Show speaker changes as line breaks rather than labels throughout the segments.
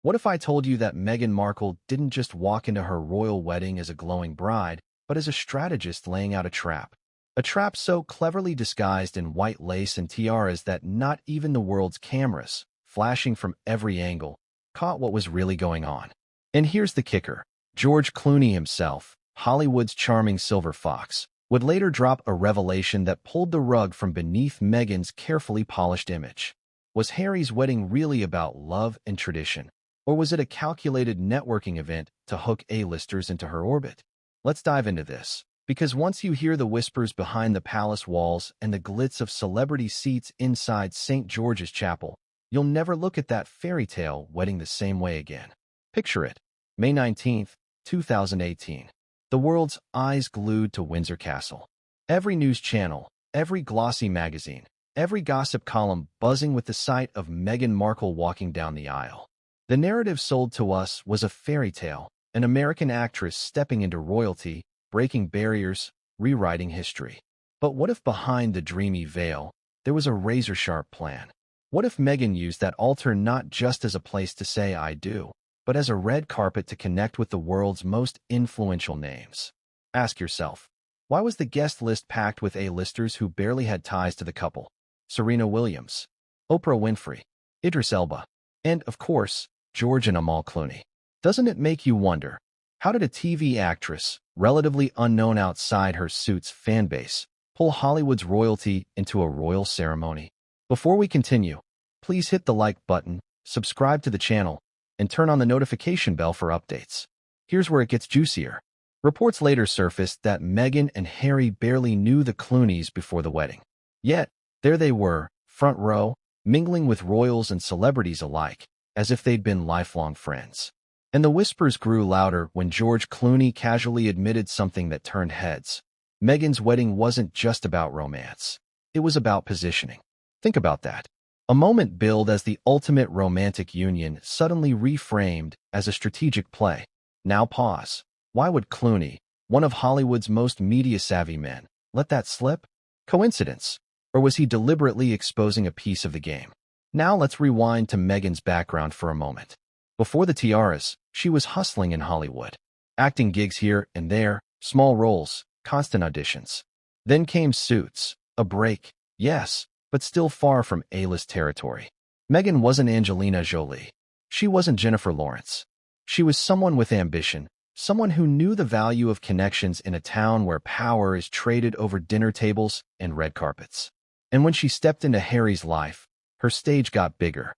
What if I told you that Meghan Markle didn't just walk into her royal wedding as a glowing bride, but as a strategist laying out a trap? A trap so cleverly disguised in white lace and tiaras that not even the world's cameras, flashing from every angle, caught what was really going on. And here's the kicker. George Clooney himself, Hollywood's charming silver fox, would later drop a revelation that pulled the rug from beneath Meghan's carefully polished image. Was Harry's wedding really about love and tradition, or was it a calculated networking event to hook A-listers into her orbit? Let's dive into this, because once you hear the whispers behind the palace walls and the glitz of celebrity seats inside St. George's Chapel, you'll never look at that fairy tale wedding the same way again. Picture it. May 19th, 2018. The world's eyes glued to Windsor Castle. Every news channel, every glossy magazine, every gossip column buzzing with the sight of Meghan Markle walking down the aisle. The narrative sold to us was a fairy tale, an American actress stepping into royalty, breaking barriers, rewriting history. But what if behind the dreamy veil, there was a razor-sharp plan? What if Meghan used that altar not just as a place to say "I do," but as a red carpet to connect with the world's most influential names? Ask yourself, why was the guest list packed with A-listers who barely had ties to the couple? Serena Williams, Oprah Winfrey, Idris Elba, and, of course, George and Amal Clooney. Doesn't it make you wonder, how did a TV actress, relatively unknown outside her suit's fanbase, pull Hollywood's royalty into a royal ceremony? Before we continue, please hit the like button, subscribe to the channel, and turn on the notification bell for updates. Here's where it gets juicier. Reports later surfaced that Meghan and Harry barely knew the Clooneys before the wedding. Yet, there they were, front row, mingling with royals and celebrities alike, as if they'd been lifelong friends. And the whispers grew louder when George Clooney casually admitted something that turned heads. Meghan's wedding wasn't just about romance. It was about positioning. Think about that. A moment billed as the ultimate romantic union suddenly reframed as a strategic play. Now pause. Why would Clooney, one of Hollywood's most media-savvy men, let that slip? Coincidence? Or was he deliberately exposing a piece of the game? Now let's rewind to Meghan's background for a moment. Before the tiaras, she was hustling in Hollywood. Acting gigs here and there, small roles, constant auditions. Then came Suits, a break, yes, but still far from A-list territory. Meghan wasn't Angelina Jolie. She wasn't Jennifer Lawrence. She was someone with ambition, someone who knew the value of connections in a town where power is traded over dinner tables and red carpets. And when she stepped into Harry's life, her stage got bigger.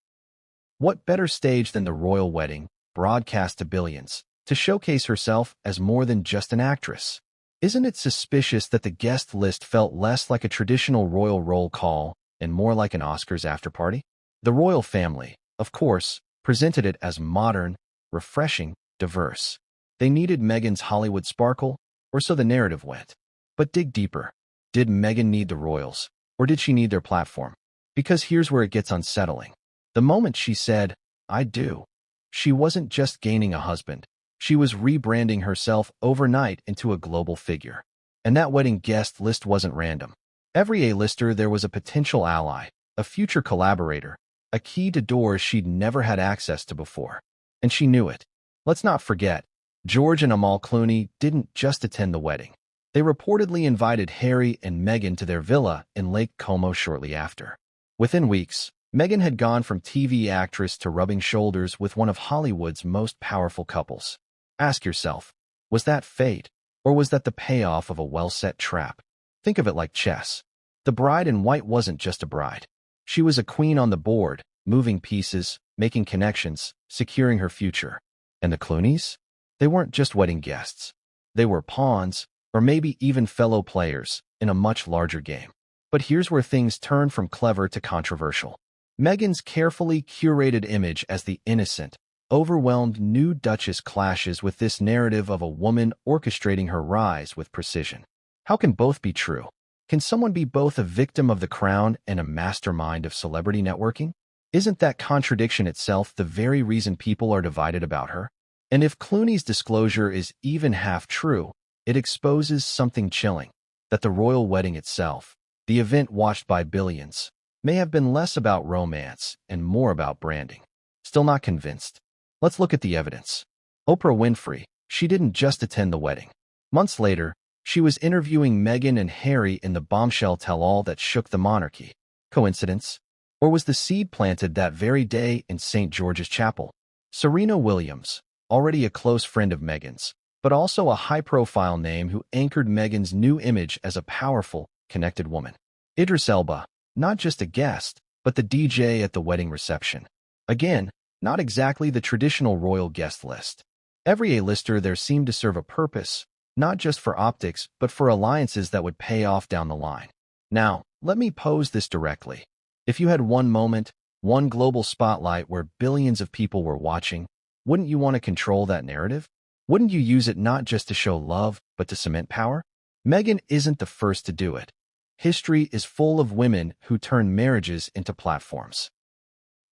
What better stage than the royal wedding, broadcast to billions, to showcase herself as more than just an actress? Isn't it suspicious that the guest list felt less like a traditional royal roll call and more like an Oscars afterparty? The royal family, of course, presented it as modern, refreshing, diverse. They needed Meghan's Hollywood sparkle, or so the narrative went. But dig deeper. Did Meghan need the royals, or did she need their platform? Because here's where it gets unsettling. The moment she said, "I do," she wasn't just gaining a husband. She was rebranding herself overnight into a global figure. And that wedding guest list wasn't random. Every A-lister there was a potential ally, a future collaborator, a key to doors she'd never had access to before. And she knew it. Let's not forget, George and Amal Clooney didn't just attend the wedding. They reportedly invited Harry and Meghan to their villa in Lake Como shortly after. Within weeks, Meghan had gone from TV actress to rubbing shoulders with one of Hollywood's most powerful couples. Ask yourself, was that fate, or was that the payoff of a well-set trap? Think of it like chess. The bride in white wasn't just a bride. She was a queen on the board, moving pieces, making connections, securing her future. And the Clooneys? They weren't just wedding guests. They were pawns, or maybe even fellow players, in a much larger game. But here's where things turn from clever to controversial. Meghan's carefully curated image as the innocent, overwhelmed new Duchess clashes with this narrative of a woman orchestrating her rise with precision. How can both be true? Can someone be both a victim of the crown and a mastermind of celebrity networking? Isn't that contradiction itself the very reason people are divided about her? And if Clooney's disclosure is even half true, it exposes something chilling, that the royal wedding itself, the event watched by billions, may have been less about romance and more about branding. Still not convinced? Let's look at the evidence. Oprah Winfrey, she didn't just attend the wedding. Months later, she was interviewing Meghan and Harry in the bombshell tell-all that shook the monarchy. Coincidence? Or was the seed planted that very day in St. George's Chapel? Serena Williams, already a close friend of Meghan's, but also a high-profile name who anchored Meghan's new image as a powerful, connected woman. Idris Elba, not just a guest, but the DJ at the wedding reception. Again, not exactly the traditional royal guest list. Every A-lister there seemed to serve a purpose, not just for optics, but for alliances that would pay off down the line. Now, let me pose this directly. If you had one moment, one global spotlight where billions of people were watching, wouldn't you want to control that narrative? Wouldn't you use it not just to show love, but to cement power? Meghan isn't the first to do it. History is full of women who turn marriages into platforms.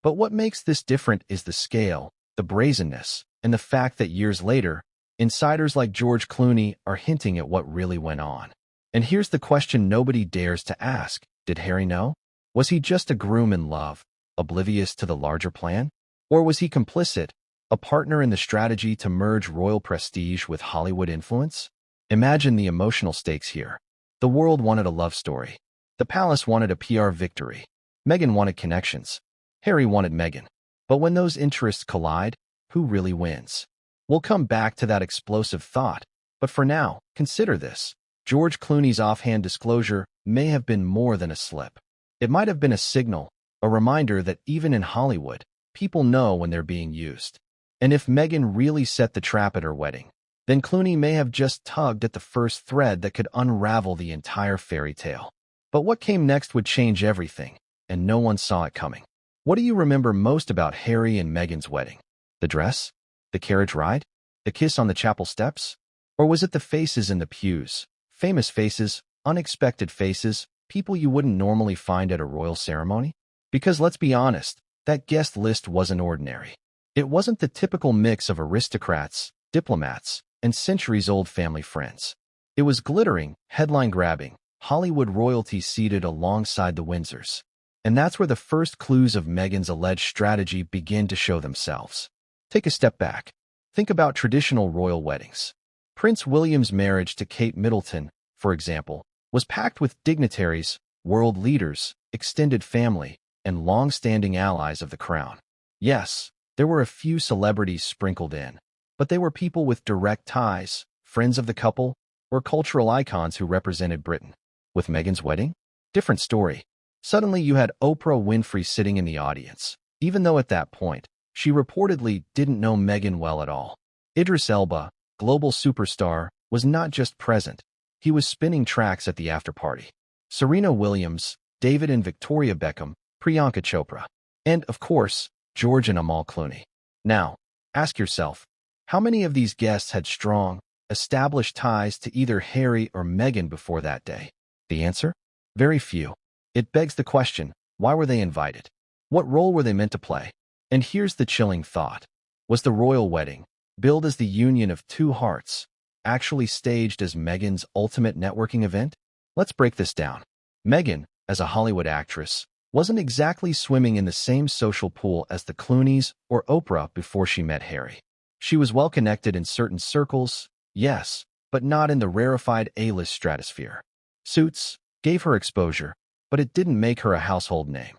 But what makes this different is the scale, the brazenness, and the fact that years later, insiders like George Clooney are hinting at what really went on. And here's the question nobody dares to ask. Did Harry know? Was he just a groom in love, oblivious to the larger plan? Or was he complicit, a partner in the strategy to merge royal prestige with Hollywood influence? Imagine the emotional stakes here. The world wanted a love story. The palace wanted a PR victory. Meghan wanted connections. Harry wanted Meghan. But when those interests collide, who really wins? We'll come back to that explosive thought. But for now, consider this. George Clooney's offhand disclosure may have been more than a slip. It might have been a signal, a reminder that even in Hollywood, people know when they're being used. And if Meghan really set the trap at her wedding, then Clooney may have just tugged at the first thread that could unravel the entire fairy tale. But what came next would change everything, and no one saw it coming. What do you remember most about Harry and Meghan's wedding? The dress? The carriage ride? The kiss on the chapel steps? Or was it the faces in the pews? Famous faces, unexpected faces, people you wouldn't normally find at a royal ceremony? Because let's be honest, that guest list wasn't ordinary. It wasn't the typical mix of aristocrats, diplomats, and centuries-old family friends. It was glittering, headline-grabbing, Hollywood royalty seated alongside the Windsors. And that's where the first clues of Meghan's alleged strategy begin to show themselves. Take a step back. Think about traditional royal weddings. Prince William's marriage to Kate Middleton, for example, was packed with dignitaries, world leaders, extended family, and long-standing allies of the crown. Yes, there were a few celebrities sprinkled in, but they were people with direct ties, friends of the couple, or cultural icons who represented Britain. With Meghan's wedding? Different story. Suddenly you had Oprah Winfrey sitting in the audience, even though at that point, she reportedly didn't know Meghan well at all. Idris Elba, global superstar, was not just present, he was spinning tracks at the after-party. Serena Williams, David and Victoria Beckham, Priyanka Chopra, and, of course, George and Amal Clooney. Now, ask yourself, how many of these guests had strong, established ties to either Harry or Meghan before that day? The answer? Very few. It begs the question, why were they invited? What role were they meant to play? And here's the chilling thought. Was the royal wedding, billed as the union of two hearts, actually staged as Meghan's ultimate networking event? Let's break this down. Meghan, as a Hollywood actress, wasn't exactly swimming in the same social pool as the Clooneys or Oprah before she met Harry. She was well-connected in certain circles, yes, but not in the rarefied A-list stratosphere. Suits gave her exposure, but it didn't make her a household name.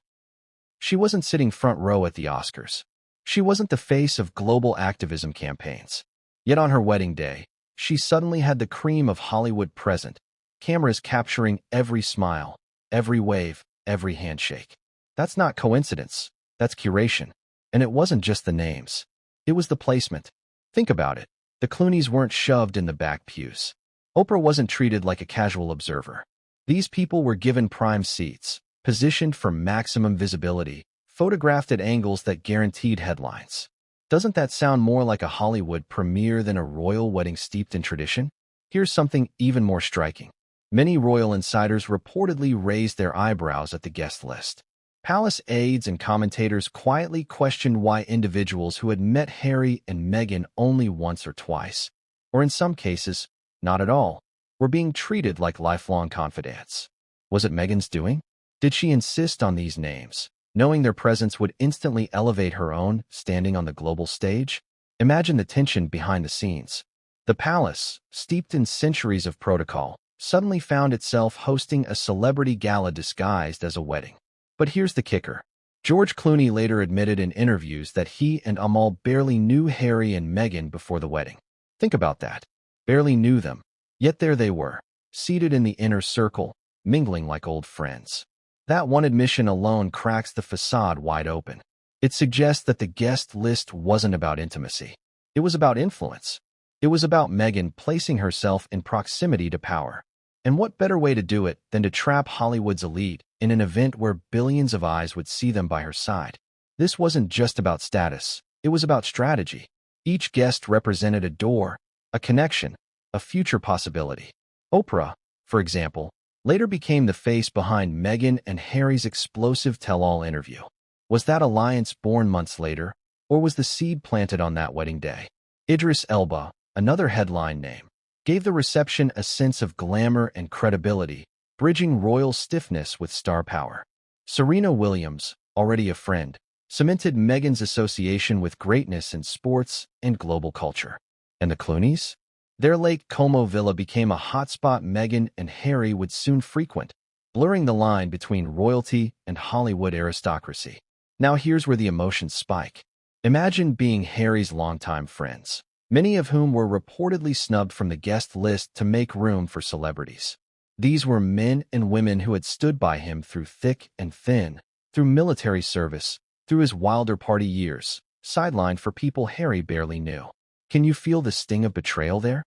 She wasn't sitting front row at the Oscars. She wasn't the face of global activism campaigns. Yet on her wedding day, she suddenly had the cream of Hollywood present, cameras capturing every smile, every wave, every handshake. That's not coincidence, that's curation. And it wasn't just the names. It was the placement. Think about it. The Clooneys weren't shoved in the back pews. Oprah wasn't treated like a casual observer. These people were given prime seats, positioned for maximum visibility, photographed at angles that guaranteed headlines. Doesn't that sound more like a Hollywood premiere than a royal wedding steeped in tradition? Here's something even more striking. Many royal insiders reportedly raised their eyebrows at the guest list. Palace aides and commentators quietly questioned why individuals who had met Harry and Meghan only once or twice, or in some cases, not at all, were being treated like lifelong confidants. Was it Meghan's doing? Did she insist on these names? knowing their presence would instantly elevate her own standing on the global stage? Imagine the tension behind the scenes. The palace, steeped in centuries of protocol, suddenly found itself hosting a celebrity gala disguised as a wedding. But here's the kicker. George Clooney later admitted in interviews that he and Amal barely knew Harry and Meghan before the wedding. Think about that. Barely knew them. Yet there they were, seated in the inner circle, mingling like old friends. That one admission alone cracks the facade wide open. It suggests that the guest list wasn't about intimacy. It was about influence. It was about Meghan placing herself in proximity to power. And what better way to do it than to trap Hollywood's elite in an event where billions of eyes would see them by her side? This wasn't just about status. It was about strategy. Each guest represented a door, a connection, a future possibility. Oprah, for example, later became the face behind Meghan and Harry's explosive tell-all interview. Was that alliance born months later, or was the seed planted on that wedding day? Idris Elba, another headline name, gave the reception a sense of glamour and credibility, bridging royal stiffness with star power. Serena Williams, already a friend, cemented Meghan's association with greatness in sports and global culture. And the Clooneys? Their Lake Como villa became a hotspot Meghan and Harry would soon frequent, blurring the line between royalty and Hollywood aristocracy. Now here's where the emotions spike. Imagine being Harry's longtime friends, many of whom were reportedly snubbed from the guest list to make room for celebrities. These were men and women who had stood by him through thick and thin, through military service, through his wilder party years, sidelined for people Harry barely knew. Can you feel the sting of betrayal there?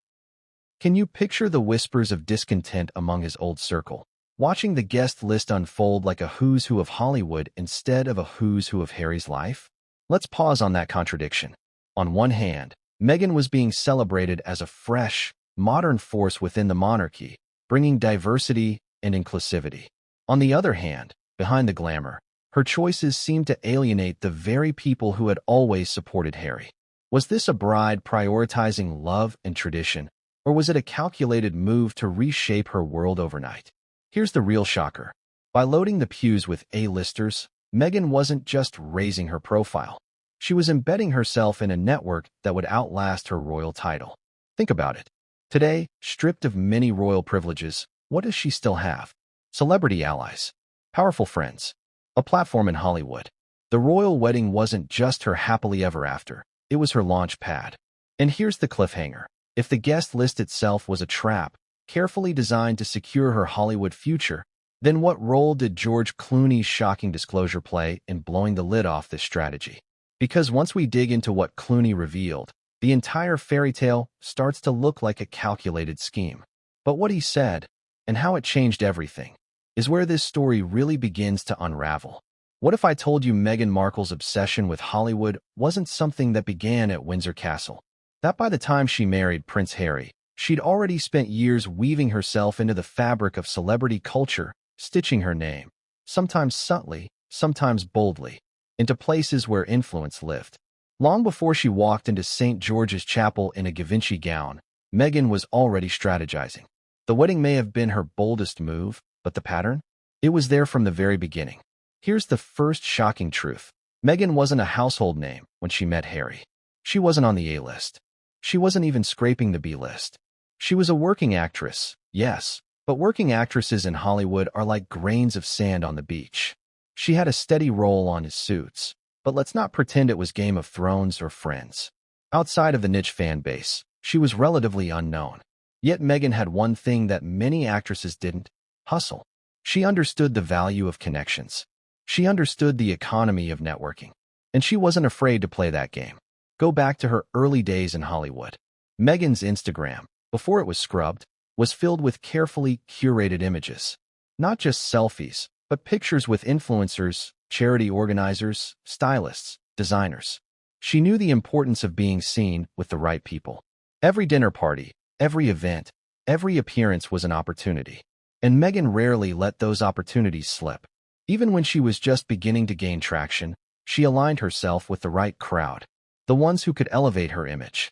Can you picture the whispers of discontent among his old circle, watching the guest list unfold like a who's who of Hollywood instead of a who's who of Harry's life? Let's pause on that contradiction. On one hand, Meghan was being celebrated as a fresh, modern force within the monarchy, bringing diversity and inclusivity. On the other hand, behind the glamour, her choices seemed to alienate the very people who had always supported Harry. Was this a bride prioritizing love and tradition, or was it a calculated move to reshape her world overnight? Here's the real shocker. By loading the pews with A-listers, Meghan wasn't just raising her profile. She was embedding herself in a network that would outlast her royal title. Think about it. Today, stripped of many royal privileges, what does she still have? Celebrity allies, powerful friends, a platform in Hollywood. The royal wedding wasn't just her happily ever after, it was her launch pad. And here's the cliffhanger. If the guest list itself was a trap, carefully designed to secure her Hollywood future, then what role did George Clooney's shocking disclosure play in blowing the lid off this strategy? Because once we dig into what Clooney revealed, the entire fairy tale starts to look like a calculated scheme. But what he said, and how it changed everything, is where this story really begins to unravel. What if I told you Meghan Markle's obsession with Hollywood wasn't something that began at Windsor Castle? That by the time she married Prince Harry, she'd already spent years weaving herself into the fabric of celebrity culture, stitching her name, sometimes subtly, sometimes boldly, into places where influence lived. Long before she walked into St. George's Chapel in a Givenchy gown, Meghan was already strategizing. The wedding may have been her boldest move, but the pattern? It was there from the very beginning. Here's the first shocking truth. Meghan wasn't a household name when she met Harry. She wasn't on the A-list. She wasn't even scraping the B-list. She was a working actress, yes, but working actresses in Hollywood are like grains of sand on the beach. She had a steady role on his Suits, but let's not pretend it was Game of Thrones or Friends. Outside of the niche fan base, she was relatively unknown. Yet Meghan had one thing that many actresses didn't: hustle. She understood the value of connections. She understood the economy of networking. And she wasn't afraid to play that game. Go back to her early days in Hollywood. Meghan's Instagram, before it was scrubbed, was filled with carefully curated images. Not just selfies, but pictures with influencers, charity organizers, stylists, designers. She knew the importance of being seen with the right people. Every dinner party, every event, every appearance was an opportunity. And Meghan rarely let those opportunities slip. Even when she was just beginning to gain traction, she aligned herself with the right crowd. The ones who could elevate her image.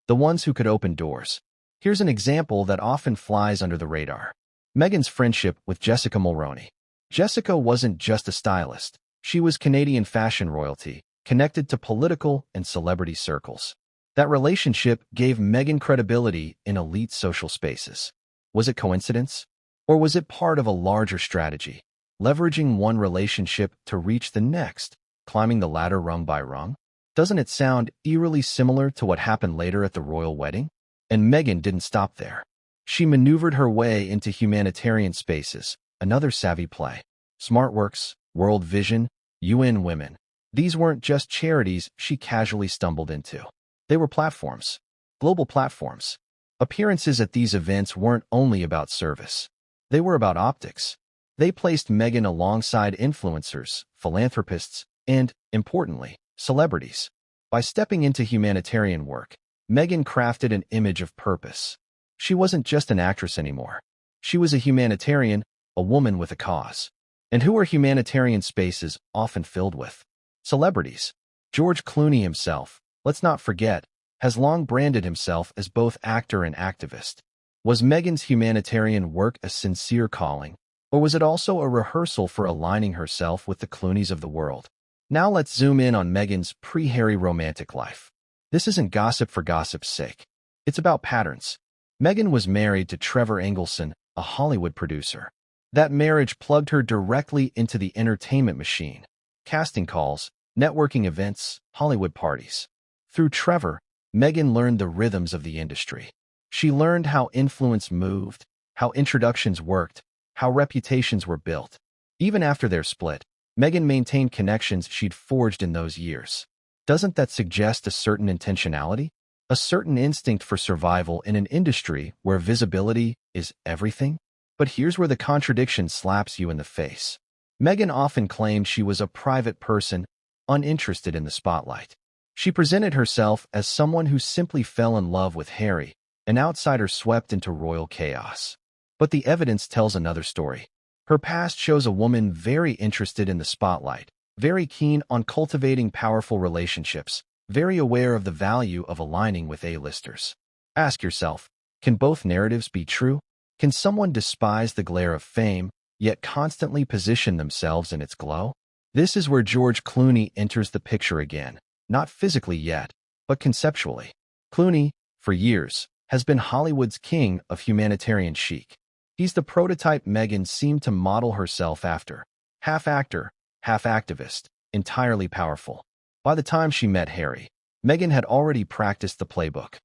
The ones who could open doors. Here's an example that often flies under the radar. Meghan's friendship with Jessica Mulroney. Jessica wasn't just a stylist. She was Canadian fashion royalty, connected to political and celebrity circles. That relationship gave Meghan credibility in elite social spaces. Was it coincidence? Or was it part of a larger strategy, leveraging one relationship to reach the next, climbing the ladder rung by rung? Doesn't it sound eerily similar to what happened later at the royal wedding? And Meghan didn't stop there. She maneuvered her way into humanitarian spaces, another savvy play. SmartWorks, World Vision, UN Women. These weren't just charities she casually stumbled into. They were platforms, global platforms. Appearances at these events weren't only about service. They were about optics. They placed Meghan alongside influencers, philanthropists, and, importantly, celebrities. By stepping into humanitarian work, Meghan crafted an image of purpose. She wasn't just an actress anymore. She was a humanitarian, a woman with a cause. And who are humanitarian spaces often filled with? Celebrities. George Clooney himself, let's not forget, has long branded himself as both actor and activist. Was Meghan's humanitarian work a sincere calling, or was it also a rehearsal for aligning herself with the Clooneys of the world? Now let's zoom in on Meghan's pre-Harry romantic life. This isn't gossip for gossip's sake. It's about patterns. Meghan was married to Trevor Engelson, a Hollywood producer. That marriage plugged her directly into the entertainment machine. Casting calls, networking events, Hollywood parties. Through Trevor, Meghan learned the rhythms of the industry. She learned how influence moved, how introductions worked, how reputations were built. Even after their split, Meghan maintained connections she'd forged in those years. Doesn't that suggest a certain intentionality? A certain instinct for survival in an industry where visibility is everything? But here's where the contradiction slaps you in the face. Meghan often claimed she was a private person, uninterested in the spotlight. She presented herself as someone who simply fell in love with Harry, an outsider swept into royal chaos. But the evidence tells another story. Her past shows a woman very interested in the spotlight, very keen on cultivating powerful relationships, very aware of the value of aligning with A-listers. Ask yourself, can both narratives be true? Can someone despise the glare of fame, yet constantly position themselves in its glow? This is where George Clooney enters the picture again, not physically yet, but conceptually. Clooney, for years, has been Hollywood's king of humanitarian chic. He's the prototype Meghan seemed to model herself after. Half actor, half activist, entirely powerful. By the time she met Harry, Meghan had already practiced the playbook.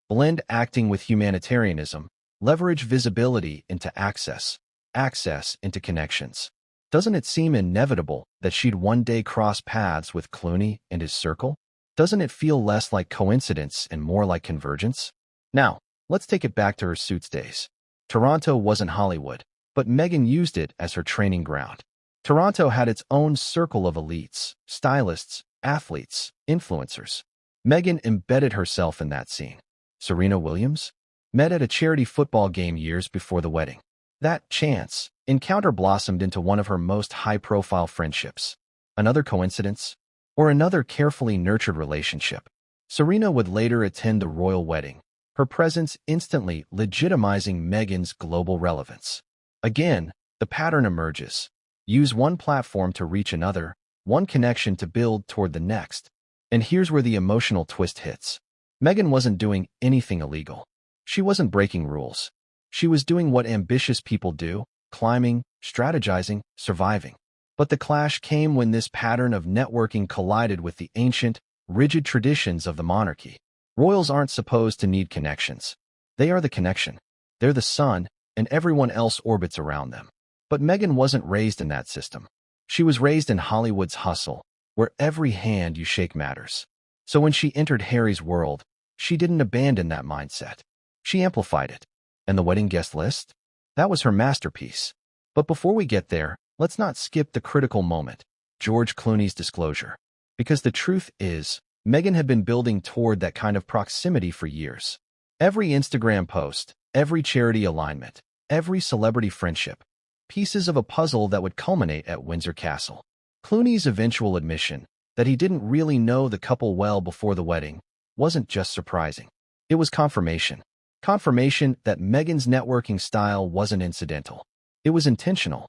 Blend acting with humanitarianism, leverage visibility into access, access into connections. Doesn't it seem inevitable that she'd one day cross paths with Clooney and his circle? Doesn't it feel less like coincidence and more like convergence? Now, let's take it back to her Suits days. Toronto wasn't Hollywood, but Meghan used it as her training ground. Toronto had its own circle of elites, stylists, athletes, influencers. Meghan embedded herself in that scene. Serena Williams met at a charity football game years before the wedding. That chance encounter blossomed into one of her most high-profile friendships. Another coincidence? Or another carefully nurtured relationship? Serena would later attend the royal wedding, her presence instantly legitimizing Meghan's global relevance. Again, the pattern emerges. Use one platform to reach another, one connection to build toward the next. And here's where the emotional twist hits. Meghan wasn't doing anything illegal. She wasn't breaking rules. She was doing what ambitious people do, climbing, strategizing, surviving. But the clash came when this pattern of networking collided with the ancient, rigid traditions of the monarchy. Royals aren't supposed to need connections. They are the connection. They're the sun, and everyone else orbits around them. But Meghan wasn't raised in that system. She was raised in Hollywood's hustle, where every hand you shake matters. So when she entered Harry's world, she didn't abandon that mindset. She amplified it. And the wedding guest list? That was her masterpiece. But before we get there, let's not skip the critical moment, George Clooney's disclosure. Because the truth is, Meghan had been building toward that kind of proximity for years. Every Instagram post, every charity alignment, every celebrity friendship, pieces of a puzzle that would culminate at Windsor Castle. Clooney's eventual admission that he didn't really know the couple well before the wedding wasn't just surprising. It was confirmation. Confirmation that Meghan's networking style wasn't incidental. It was intentional.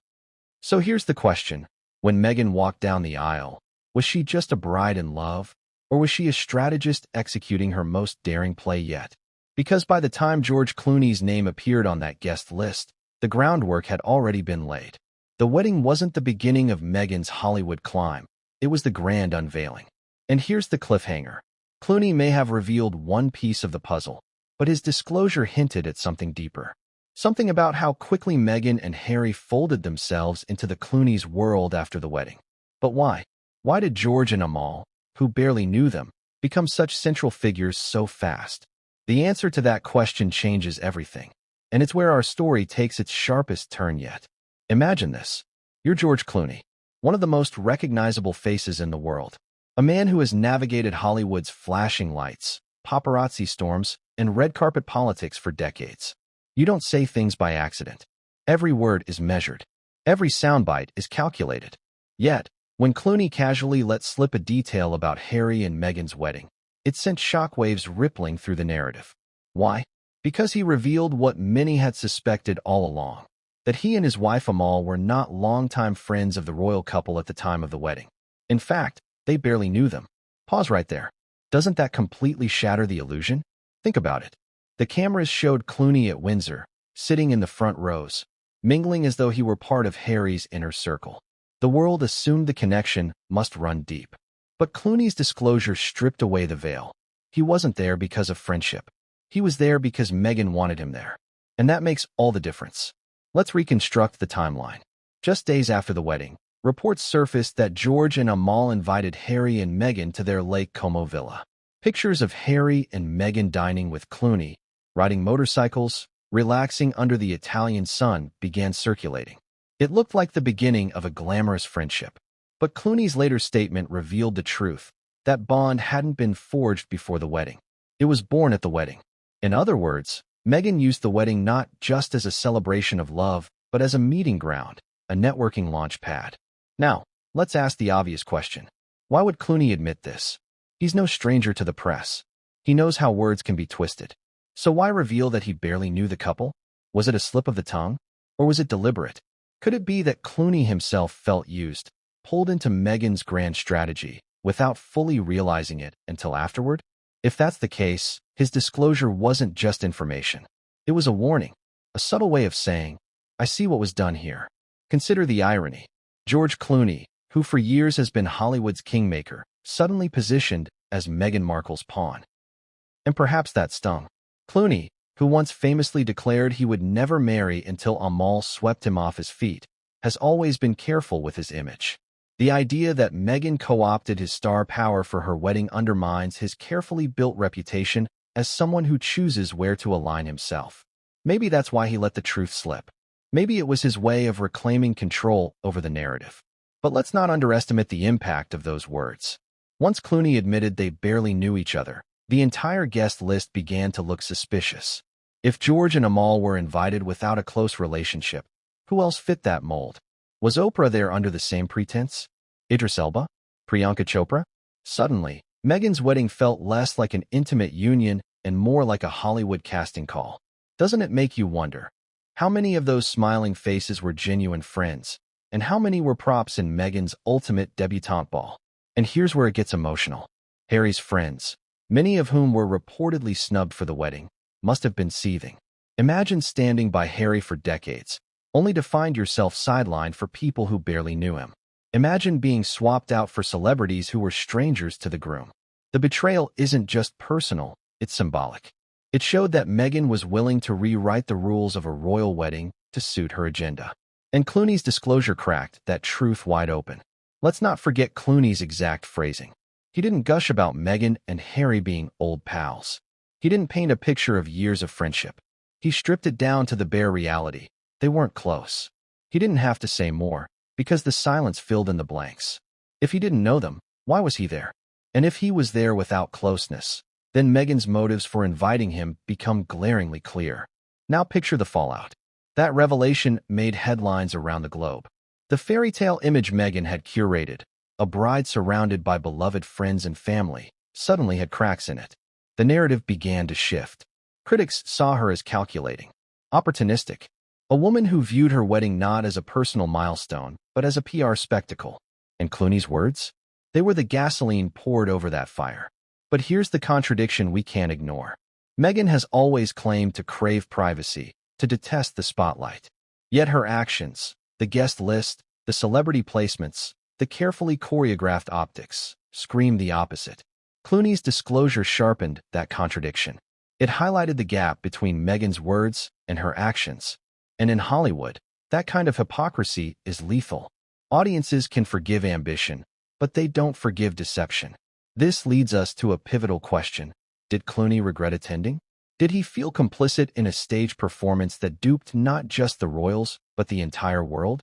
So here's the question. When Meghan walked down the aisle, was she just a bride in love, or was she a strategist executing her most daring play yet? Because by the time George Clooney's name appeared on that guest list, the groundwork had already been laid. The wedding wasn't the beginning of Meghan's Hollywood climb. It was the grand unveiling. And here's the cliffhanger. Clooney may have revealed one piece of the puzzle, but his disclosure hinted at something deeper. Something about how quickly Meghan and Harry folded themselves into the Clooney's world after the wedding. But why? Why did George and Amal, who barely knew them, become such central figures so fast? The answer to that question changes everything, and it's where our story takes its sharpest turn yet. Imagine this. You're George Clooney, one of the most recognizable faces in the world, a man who has navigated Hollywood's flashing lights, paparazzi storms, and red carpet politics for decades. You don't say things by accident. Every word is measured. Every soundbite is calculated. Yet, when Clooney casually let slip a detail about Harry and Meghan's wedding, it sent shockwaves rippling through the narrative. Why? Because he revealed what many had suspected all along, that he and his wife Amal were not longtime friends of the royal couple at the time of the wedding. In fact, they barely knew them. Pause right there. Doesn't that completely shatter the illusion? Think about it. The cameras showed Clooney at Windsor, sitting in the front rows, mingling as though he were part of Harry's inner circle. The world assumed the connection must run deep. But Clooney's disclosure stripped away the veil. He wasn't there because of friendship. He was there because Meghan wanted him there. And that makes all the difference. Let's reconstruct the timeline. Just days after the wedding, reports surfaced that George and Amal invited Harry and Meghan to their Lake Como villa. Pictures of Harry and Meghan dining with Clooney, riding motorcycles, relaxing under the Italian sun began circulating. It looked like the beginning of a glamorous friendship. But Clooney's later statement revealed the truth. That bond hadn't been forged before the wedding. It was born at the wedding. In other words, Meghan used the wedding not just as a celebration of love, but as a meeting ground, a networking launch pad. Now, let's ask the obvious question. Why would Clooney admit this? He's no stranger to the press. He knows how words can be twisted. So why reveal that he barely knew the couple? Was it a slip of the tongue? Or was it deliberate? Could it be that Clooney himself felt used, pulled into Meghan's grand strategy, without fully realizing it until afterward? If that's the case, his disclosure wasn't just information. It was a warning, a subtle way of saying, I see what was done here. Consider the irony. George Clooney, who for years has been Hollywood's kingmaker, suddenly positioned as Meghan Markle's pawn. And perhaps that stung. Clooney, who once famously declared he would never marry until Amal swept him off his feet, has always been careful with his image. The idea that Meghan co-opted his star power for her wedding undermines his carefully built reputation as someone who chooses where to align himself. Maybe that's why he let the truth slip. Maybe it was his way of reclaiming control over the narrative. But let's not underestimate the impact of those words. Once Clooney admitted they barely knew each other, the entire guest list began to look suspicious. If George and Amal were invited without a close relationship, who else fit that mold? Was Oprah there under the same pretense? Idris Elba? Priyanka Chopra? Suddenly, Meghan's wedding felt less like an intimate union and more like a Hollywood casting call. Doesn't it make you wonder? How many of those smiling faces were genuine friends, and how many were props in Meghan's ultimate debutante ball? And here's where it gets emotional. Harry's friends, many of whom were reportedly snubbed for the wedding, must have been seething. Imagine standing by Harry for decades, only to find yourself sidelined for people who barely knew him. Imagine being swapped out for celebrities who were strangers to the groom. The betrayal isn't just personal, it's symbolic. It showed that Meghan was willing to rewrite the rules of a royal wedding to suit her agenda. And Clooney's disclosure cracked that truth wide open. Let's not forget Clooney's exact phrasing. He didn't gush about Meghan and Harry being old pals. He didn't paint a picture of years of friendship. He stripped it down to the bare reality. They weren't close. He didn't have to say more, because the silence filled in the blanks. If he didn't know them, why was he there? And if he was there without closeness, then Meghan's motives for inviting him become glaringly clear. Now picture the fallout. That revelation made headlines around the globe. The fairy tale image Meghan had curated, a bride surrounded by beloved friends and family, suddenly had cracks in it. The narrative began to shift. Critics saw her as calculating, opportunistic, A woman who viewed her wedding not as a personal milestone, but as a PR spectacle. And Clooney's words? They were the gasoline poured over that fire. But here's the contradiction we can't ignore. Meghan has always claimed to crave privacy, to detest the spotlight. Yet her actions, the guest list, the celebrity placements, the carefully choreographed optics, scream the opposite. Clooney's disclosure sharpened that contradiction. It highlighted the gap between Meghan's words and her actions. And in Hollywood, that kind of hypocrisy is lethal. Audiences can forgive ambition, but they don't forgive deception. This leads us to a pivotal question. Did Clooney regret attending? Did he feel complicit in a stage performance that duped not just the royals, but the entire world?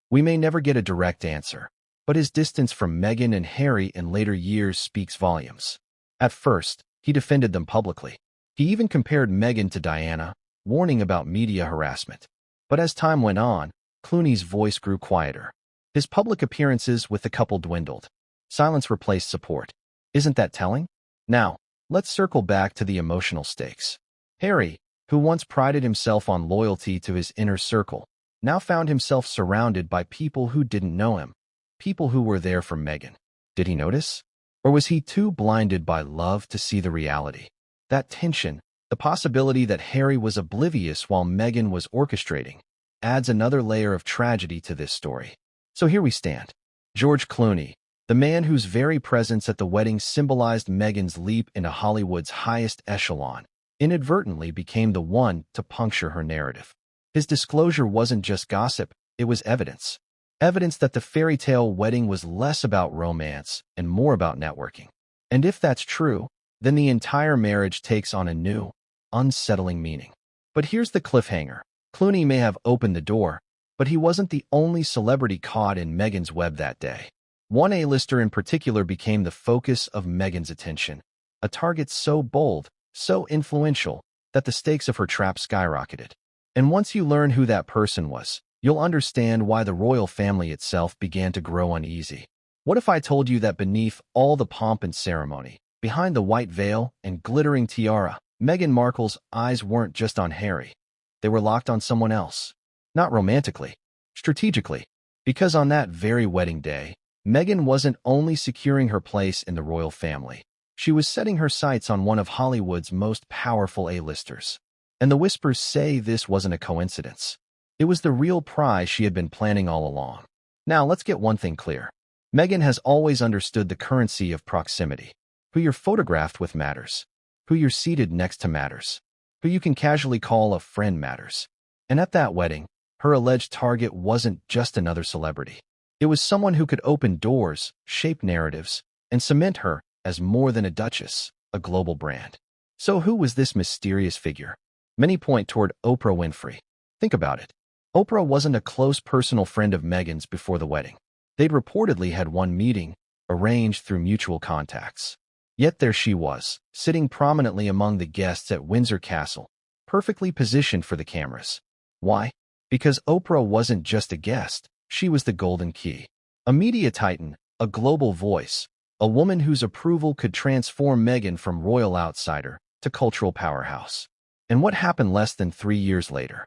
We may never get a direct answer, but his distance from Meghan and Harry in later years speaks volumes. At first, he defended them publicly. He even compared Meghan to Diana, warning about media harassment. But as time went on, Clooney's voice grew quieter. His public appearances with the couple dwindled. Silence replaced support. Isn't that telling? Now, let's circle back to the emotional stakes. Harry, who once prided himself on loyalty to his inner circle, now found himself surrounded by people who didn't know him, people who were there for Meghan. Did he notice? Or was he too blinded by love to see the reality? That tension, the possibility that Harry was oblivious while Meghan was orchestrating, adds another layer of tragedy to this story. So here we stand. George Clooney, the man whose very presence at the wedding symbolized Meghan's leap into Hollywood's highest echelon, inadvertently became the one to puncture her narrative. His disclosure wasn't just gossip, it was evidence. Evidence that the fairy tale wedding was less about romance and more about networking. And if that's true, then the entire marriage takes on a new, unsettling meaning. But here's the cliffhanger. Clooney may have opened the door, but he wasn't the only celebrity caught in Meghan's web that day. One A-lister in particular became the focus of Meghan's attention, a target so bold, so influential, that the stakes of her trap skyrocketed. And once you learn who that person was, you'll understand why the royal family itself began to grow uneasy. What if I told you that beneath all the pomp and ceremony, behind the white veil and glittering tiara, Meghan Markle's eyes weren't just on Harry. They were locked on someone else. Not romantically, strategically. Because on that very wedding day, Meghan wasn't only securing her place in the royal family, she was setting her sights on one of Hollywood's most powerful A-listers. And the whispers say this wasn't a coincidence. It was the real prize she had been planning all along. Now let's get one thing clear. Meghan has always understood the currency of proximity. Who you're photographed with matters. Who you're seated next to matters. Who you can casually call a friend matters. And at that wedding, her alleged target wasn't just another celebrity. It was someone who could open doors, shape narratives, and cement her as more than a duchess, a global brand. So who was this mysterious figure? Many point toward Oprah Winfrey. Think about it. Oprah wasn't a close personal friend of Meghan's before the wedding. They'd reportedly had one meeting, arranged through mutual contacts. Yet there she was, sitting prominently among the guests at Windsor Castle, perfectly positioned for the cameras. Why? Because Oprah wasn't just a guest, she was the golden key. A media titan, a global voice, a woman whose approval could transform Meghan from royal outsider to cultural powerhouse. And what happened less than 3 years later?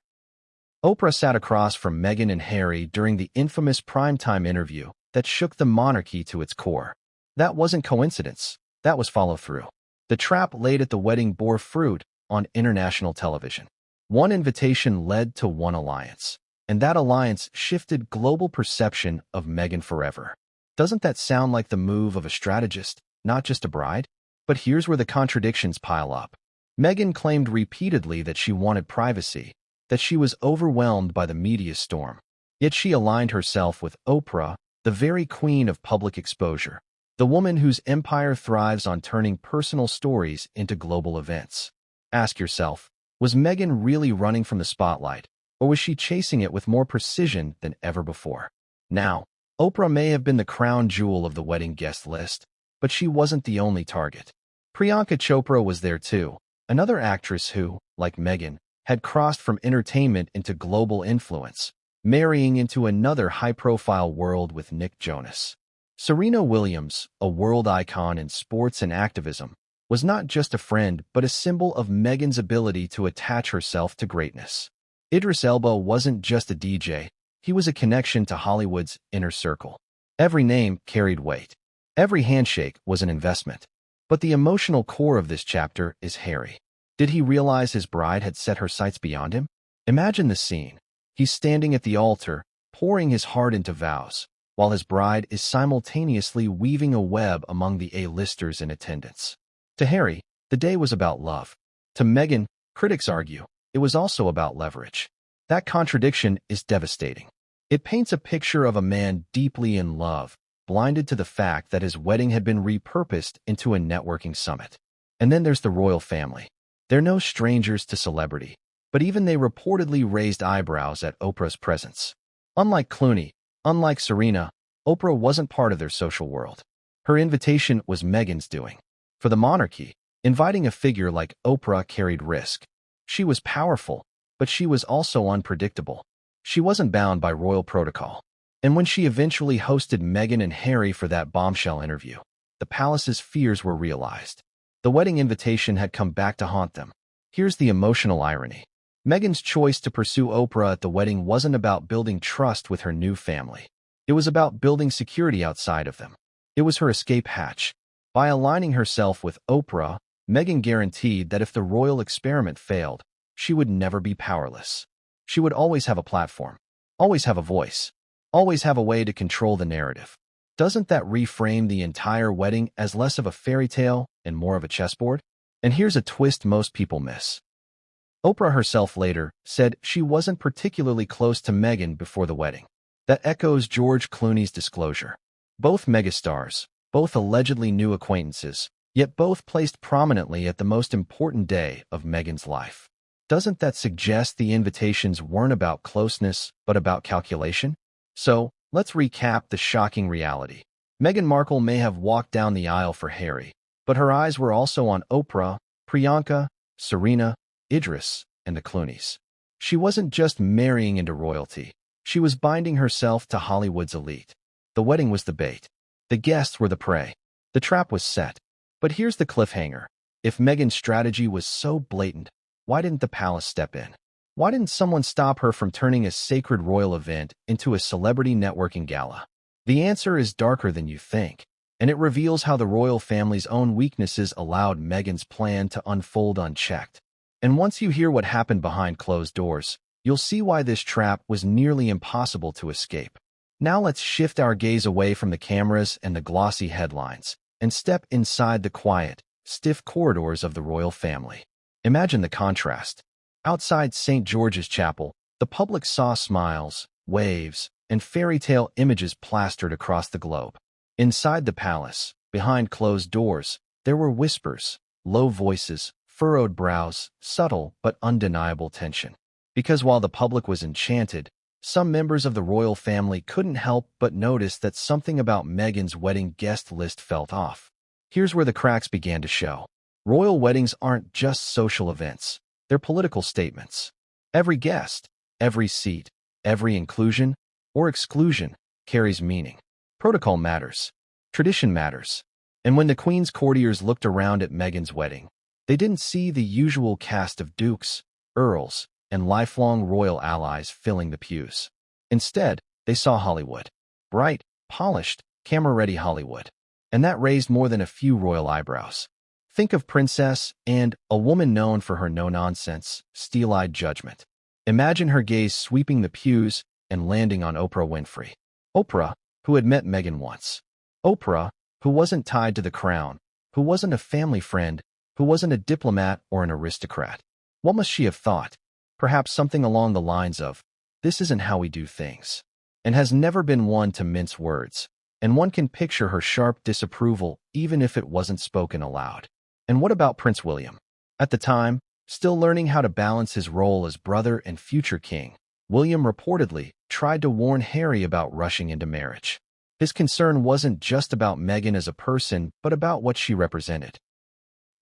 Oprah sat across from Meghan and Harry during the infamous primetime interview that shook the monarchy to its core. That wasn't coincidence. That was follow-through. The trap laid at the wedding bore fruit on international television. One invitation led to one alliance, and that alliance shifted global perception of Meghan forever. Doesn't that sound like the move of a strategist, not just a bride? But here's where the contradictions pile up. Meghan claimed repeatedly that she wanted privacy, that she was overwhelmed by the media storm. Yet she aligned herself with Oprah, the very queen of public exposure. The woman whose empire thrives on turning personal stories into global events. Ask yourself, was Meghan really running from the spotlight, or was she chasing it with more precision than ever before? Now, Oprah may have been the crown jewel of the wedding guest list, but she wasn't the only target. Priyanka Chopra was there too, another actress who, like Meghan, had crossed from entertainment into global influence, marrying into another high-profile world with Nick Jonas. Serena Williams, a world icon in sports and activism, was not just a friend but a symbol of Meghan's ability to attach herself to greatness. Idris Elba wasn't just a DJ, he was a connection to Hollywood's inner circle. Every name carried weight. Every handshake was an investment. But the emotional core of this chapter is Harry. Did he realize his bride had set her sights beyond him? Imagine the scene. He's standing at the altar, pouring his heart into vows, while his bride is simultaneously weaving a web among the A-listers in attendance. To Harry, the day was about love. To Meghan, critics argue, it was also about leverage. That contradiction is devastating. It paints a picture of a man deeply in love, blinded to the fact that his wedding had been repurposed into a networking summit. And then there's the royal family. They're no strangers to celebrity, but even they reportedly raised eyebrows at Oprah's presence. Unlike Clooney, unlike Serena, Oprah wasn't part of their social world. Her invitation was Meghan's doing. For the monarchy, inviting a figure like Oprah carried risk. She was powerful, but she was also unpredictable. She wasn't bound by royal protocol. And when she eventually hosted Meghan and Harry for that bombshell interview, the palace's fears were realized. The wedding invitation had come back to haunt them. Here's the emotional irony. Meghan's choice to pursue Oprah at the wedding wasn't about building trust with her new family. It was about building security outside of them. It was her escape hatch. By aligning herself with Oprah, Meghan guaranteed that if the royal experiment failed, she would never be powerless. She would always have a platform, always have a voice, always have a way to control the narrative. Doesn't that reframe the entire wedding as less of a fairy tale and more of a chessboard? And here's a twist most people miss. Oprah herself later said she wasn't particularly close to Meghan before the wedding. That echoes George Clooney's disclosure. Both megastars, both allegedly new acquaintances, yet both placed prominently at the most important day of Meghan's life. Doesn't that suggest the invitations weren't about closeness, but about calculation? So, let's recap the shocking reality. Meghan Markle may have walked down the aisle for Harry, but her eyes were also on Oprah, Priyanka, Serena, Idris, and the Clooneys. She wasn't just marrying into royalty. She was binding herself to Hollywood's elite. The wedding was the bait. The guests were the prey. The trap was set. But here's the cliffhanger. If Meghan's strategy was so blatant, why didn't the palace step in? Why didn't someone stop her from turning a sacred royal event into a celebrity networking gala? The answer is darker than you think, and it reveals how the royal family's own weaknesses allowed Meghan's plan to unfold unchecked. And once you hear what happened behind closed doors, you'll see why this trap was nearly impossible to escape. Now let's shift our gaze away from the cameras and the glossy headlines and step inside the quiet, stiff corridors of the royal family. Imagine the contrast. Outside St. George's Chapel, the public saw smiles, waves, and fairy tale images plastered across the globe. Inside the palace, behind closed doors, there were whispers, low voices, furrowed brows, subtle but undeniable tension. Because while the public was enchanted, some members of the royal family couldn't help but notice that something about Meghan's wedding guest list felt off. Here's where the cracks began to show. Royal weddings aren't just social events. They're political statements. Every guest, every seat, every inclusion or exclusion carries meaning. Protocol matters. Tradition matters. And when the Queen's courtiers looked around at Meghan's wedding, they didn't see the usual cast of dukes, earls, and lifelong royal allies filling the pews. Instead, they saw Hollywood. Bright, polished, camera-ready Hollywood. And that raised more than a few royal eyebrows. Think of Princess and a woman known for her no-nonsense, steel-eyed judgment. Imagine her gaze sweeping the pews and landing on Oprah Winfrey. Oprah, who had met Meghan once. Oprah, who wasn't tied to the crown, who wasn't a family friend, who wasn't a diplomat or an aristocrat. What must she have thought? Perhaps something along the lines of, "This isn't how we do things," and has never been one to mince words. And one can picture her sharp disapproval even if it wasn't spoken aloud. And what about Prince William? At the time, still learning how to balance his role as brother and future king, William reportedly tried to warn Harry about rushing into marriage. His concern wasn't just about Meghan as a person, but about what she represented.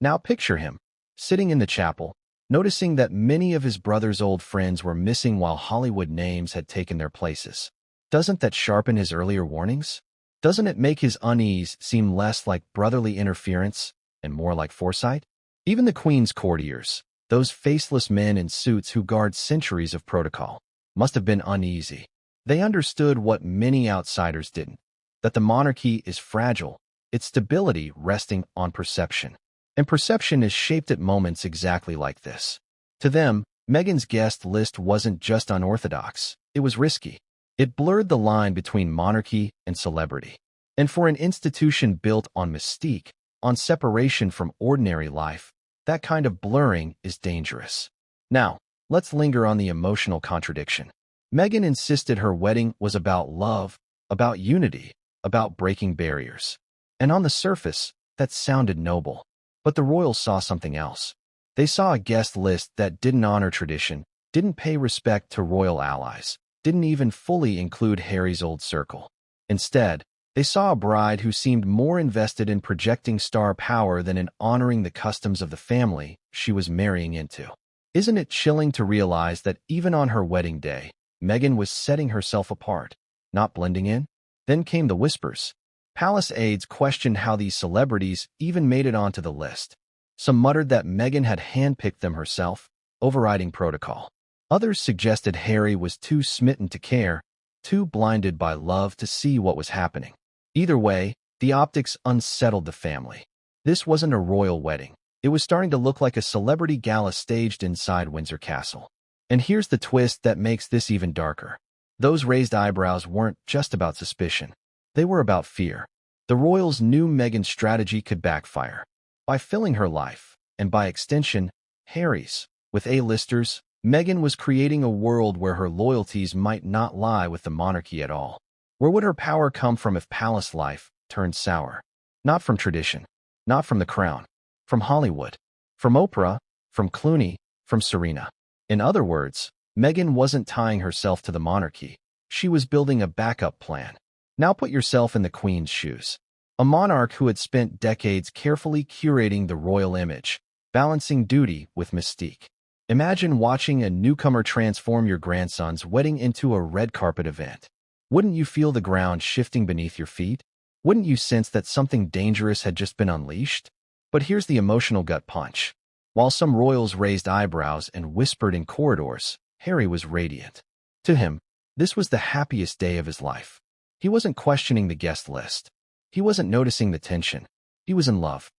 Now picture him, sitting in the chapel, noticing that many of his brother's old friends were missing while Hollywood names had taken their places. Doesn't that sharpen his earlier warnings? Doesn't it make his unease seem less like brotherly interference and more like foresight? Even the Queen's courtiers, Those faceless men in suits who guard centuries of protocol must have been uneasy. They understood what many outsiders didn't, that the monarchy is fragile, its stability resting on perception. And perception is shaped at moments exactly like this. To them, Meghan's guest list wasn't just unorthodox, it was risky. It blurred the line between monarchy and celebrity. And for an institution built on mystique, on separation from ordinary life, that kind of blurring is dangerous. Now, let's linger on the emotional contradiction. Meghan insisted her wedding was about love, about unity, about breaking barriers. And on the surface, that sounded noble. But the royals saw something else. They saw a guest list that didn't honor tradition, didn't pay respect to royal allies, didn't even fully include Harry's old circle. Instead, they saw a bride who seemed more invested in projecting star power than in honoring the customs of the family she was marrying into. Isn't it chilling to realize that even on her wedding day, Meghan was setting herself apart, not blending in? Then came the whispers. Palace aides questioned how these celebrities even made it onto the list. Some muttered that Meghan had handpicked them herself, overriding protocol. Others suggested Harry was too smitten to care, too blinded by love to see what was happening. Either way, the optics unsettled the family. This wasn't a royal wedding. It was starting to look like a celebrity gala staged inside Windsor Castle. And here's the twist that makes this even darker. Those raised eyebrows weren't just about suspicion. They were about fear. The royals knew Meghan's strategy could backfire. By filling her life, and by extension, Harry's, with A-listers, Meghan was creating a world where her loyalties might not lie with the monarchy at all. Where would her power come from if palace life turned sour? Not from tradition, not from the crown, from Hollywood, from Oprah, from Clooney, from Serena. In other words, Meghan wasn't tying herself to the monarchy. She was building a backup plan. Now put yourself in the Queen's shoes. A monarch who had spent decades carefully curating the royal image, balancing duty with mystique. Imagine watching a newcomer transform your grandson's wedding into a red carpet event. Wouldn't you feel the ground shifting beneath your feet? Wouldn't you sense that something dangerous had just been unleashed? But here's the emotional gut punch. While some royals raised eyebrows and whispered in corridors, Harry was radiant. To him, this was the happiest day of his life. He wasn't questioning the guest list. He wasn't noticing the tension. He was in love.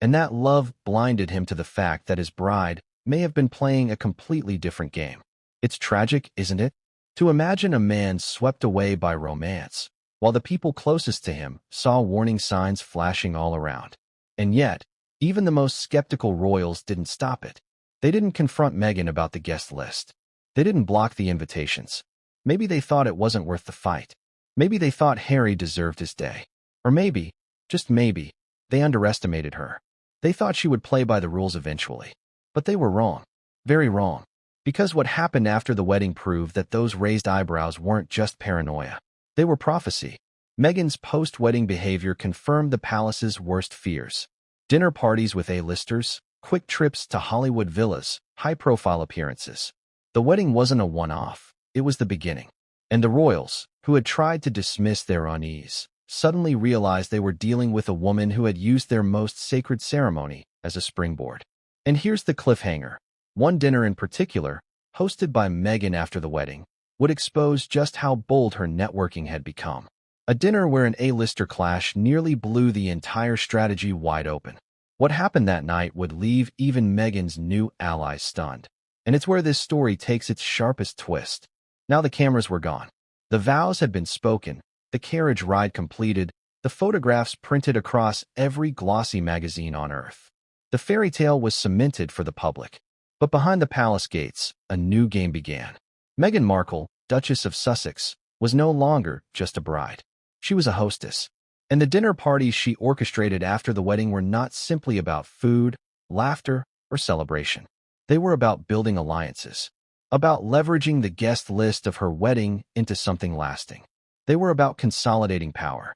And that love blinded him to the fact that his bride may have been playing a completely different game. It's tragic, isn't it? To imagine a man swept away by romance, while the people closest to him saw warning signs flashing all around. And yet, even the most skeptical royals didn't stop it. They didn't confront Meghan about the guest list. They didn't block the invitations. Maybe they thought it wasn't worth the fight. Maybe they thought Harry deserved his day. Or maybe, just maybe, they underestimated her. They thought she would play by the rules eventually. But they were wrong. Very wrong. Because what happened after the wedding proved that those raised eyebrows weren't just paranoia. They were prophecy. Meghan's post-wedding behavior confirmed the palace's worst fears. Dinner parties with A-listers, quick trips to Hollywood villas, high-profile appearances. The wedding wasn't a one-off. It was the beginning. And the royals, who had tried to dismiss their unease, suddenly realized they were dealing with a woman who had used their most sacred ceremony as a springboard. And here's the cliffhanger. One dinner in particular, hosted by Meghan after the wedding, would expose just how bold her networking had become. A dinner where an A-lister clash nearly blew the entire strategy wide open. What happened that night would leave even Meghan's new allies stunned. And it's where this story takes its sharpest twist. Now the cameras were gone. The vows had been spoken, the carriage ride completed, the photographs printed across every glossy magazine on earth. The fairy tale was cemented for the public. But behind the palace gates, a new game began. Meghan Markle, Duchess of Sussex, was no longer just a bride. She was a hostess. And the dinner parties she orchestrated after the wedding were not simply about food, laughter, or celebration. They were about building alliances, about leveraging the guest list of her wedding into something lasting. They were about consolidating power.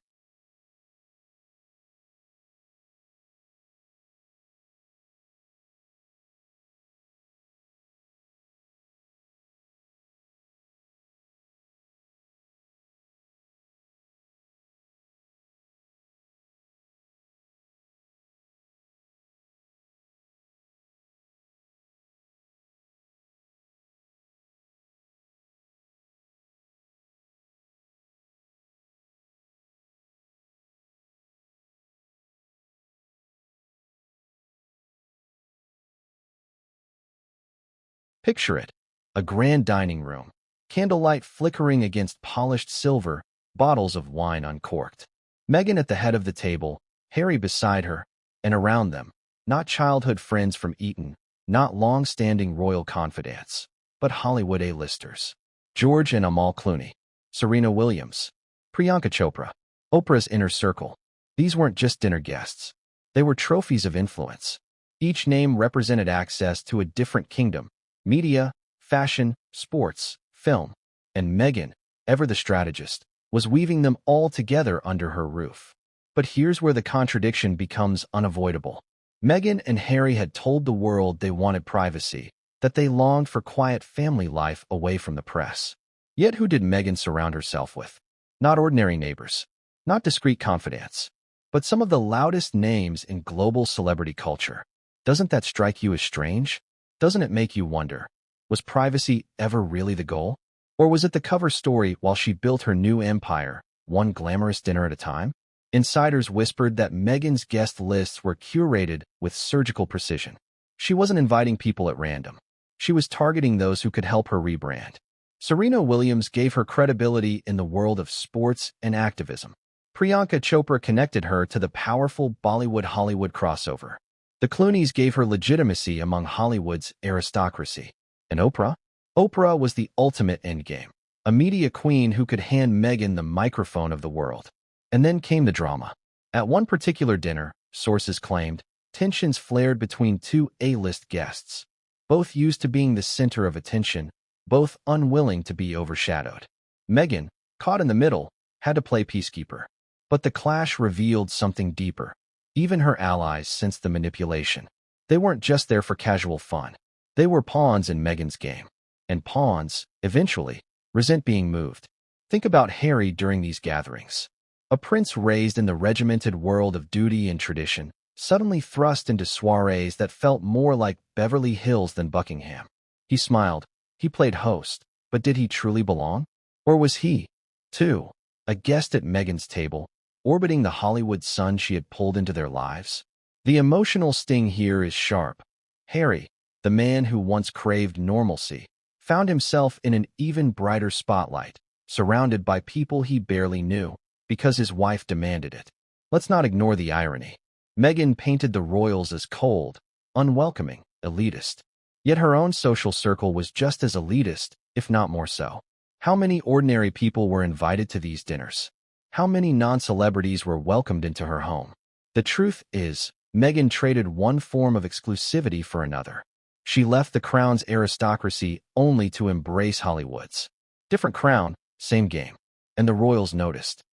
Picture it, a grand dining room, candlelight flickering against polished silver, bottles of wine uncorked. Meghan at the head of the table, Harry beside her, and around them, not childhood friends from Eton, not long-standing royal confidants, but Hollywood A-listers. George and Amal Clooney, Serena Williams, Priyanka Chopra, Oprah's inner circle. These weren't just dinner guests. They were trophies of influence. Each name represented access to a different kingdom: media, fashion, sports, film. And Meghan, ever the strategist, was weaving them all together under her roof. But here's where the contradiction becomes unavoidable. Meghan and Harry had told the world they wanted privacy, that they longed for quiet family life away from the press. Yet who did Meghan surround herself with? Not ordinary neighbors, not discreet confidants, but some of the loudest names in global celebrity culture. Doesn't that strike you as strange? Doesn't it make you wonder, was privacy ever really the goal? Or was it the cover story while she built her new empire, one glamorous dinner at a time? Insiders whispered that Meghan's guest lists were curated with surgical precision. She wasn't inviting people at random. She was targeting those who could help her rebrand. Serena Williams gave her credibility in the world of sports and activism. Priyanka Chopra connected her to the powerful Bollywood-Hollywood crossover. The Clooneys gave her legitimacy among Hollywood's aristocracy. And Oprah? Oprah was the ultimate endgame, a media queen who could hand Meghan the microphone of the world. And then came the drama. At one particular dinner, sources claimed, tensions flared between two A-list guests, both used to being the center of attention, both unwilling to be overshadowed. Meghan, caught in the middle, had to play peacekeeper. But the clash revealed something deeper. Even her allies sensed the manipulation. They weren't just there for casual fun. They were pawns in Meghan's game. And pawns, eventually, resent being moved. Think about Harry during these gatherings. A prince raised in the regimented world of duty and tradition, suddenly thrust into soirees that felt more like Beverly Hills than Buckingham. He smiled. He played host. But did he truly belong? Or was he, too, a guest at Meghan's table, orbiting the Hollywood sun she had pulled into their lives? The emotional sting here is sharp. Harry, the man who once craved normalcy, found himself in an even brighter spotlight, surrounded by people he barely knew, because his wife demanded it. Let's not ignore the irony. Meghan painted the royals as cold, unwelcoming, elitist. Yet her own social circle was just as elitist, if not more so. How many ordinary people were invited to these dinners? How many non-celebrities were welcomed into her home? The truth is, Meghan traded one form of exclusivity for another. She left the crown's aristocracy only to embrace Hollywood's. Different crown, same game. And the royals noticed.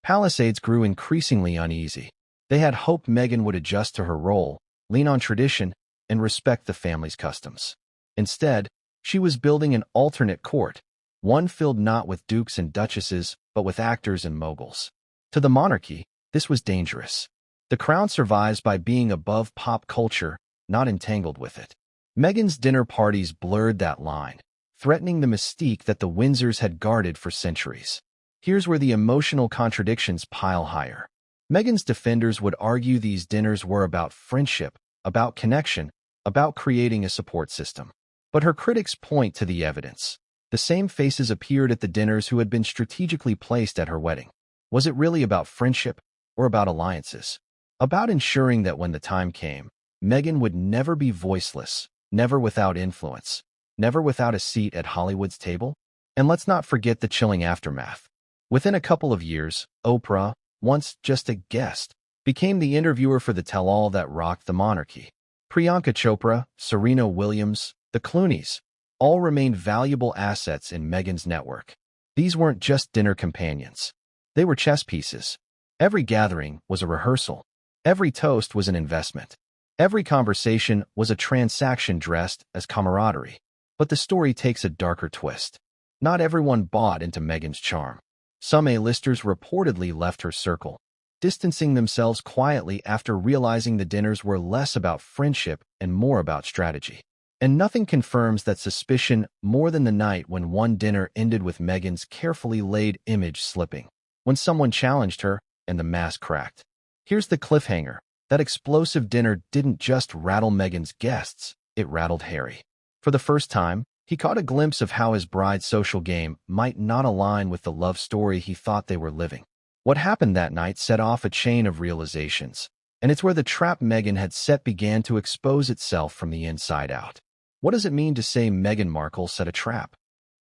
Palisades grew increasingly uneasy. They had hoped Meghan would adjust to her role, lean on tradition, and respect the family's customs. Instead, she was building an alternate court, one filled not with dukes and duchesses, but with actors and moguls. To the monarchy, this was dangerous. The crown survives by being above pop culture, not entangled with it. Meghan's dinner parties blurred that line, threatening the mystique that the Windsors had guarded for centuries. Here's where the emotional contradictions pile higher. Meghan's defenders would argue these dinners were about friendship, about connection, about creating a support system. But her critics point to the evidence. The same faces appeared at the dinners who had been strategically placed at her wedding. Was it really about friendship or about alliances? About ensuring that when the time came, Meghan would never be voiceless, never without influence, never without a seat at Hollywood's table? And let's not forget the chilling aftermath. Within a couple of years, Oprah, once just a guest, became the interviewer for the tell-all that rocked the monarchy. Priyanka Chopra, Serena Williams, the Clooneys, all remained valuable assets in Meghan's network. These weren't just dinner companions. They were chess pieces. Every gathering was a rehearsal. Every toast was an investment. Every conversation was a transaction dressed as camaraderie. But the story takes a darker twist. Not everyone bought into Meghan's charm. Some A-listers reportedly left her circle, distancing themselves quietly after realizing the dinners were less about friendship and more about strategy. And nothing confirms that suspicion more than the night when one dinner ended with Meghan's carefully laid image slipping, when someone challenged her and the mask cracked. Here's the cliffhanger. That explosive dinner didn't just rattle Meghan's guests, it rattled Harry. For the first time, he caught a glimpse of how his bride's social game might not align with the love story he thought they were living. What happened that night set off a chain of realizations, and it's where the trap Meghan had set began to expose itself from the inside out. What does it mean to say Meghan Markle set a trap?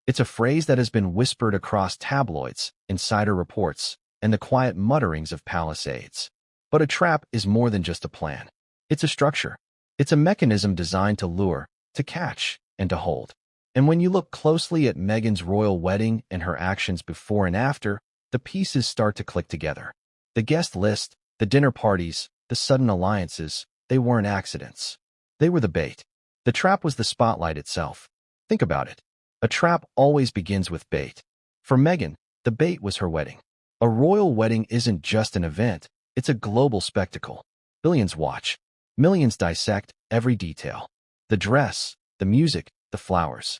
It's a phrase that has been whispered across tabloids, insider reports, and the quiet mutterings of palace aides. But a trap is more than just a plan. It's a structure. It's a mechanism designed to lure, to catch, and to hold. And when you look closely at Meghan's royal wedding and her actions before and after, the pieces start to click together. The guest list, the dinner parties, the sudden alliances, they weren't accidents. They were the bait. The trap was the spotlight itself. Think about it. A trap always begins with bait. For Meghan, the bait was her wedding. A royal wedding isn't just an event, it's a global spectacle. Billions watch. Millions dissect every detail. The dress, the music, the flowers.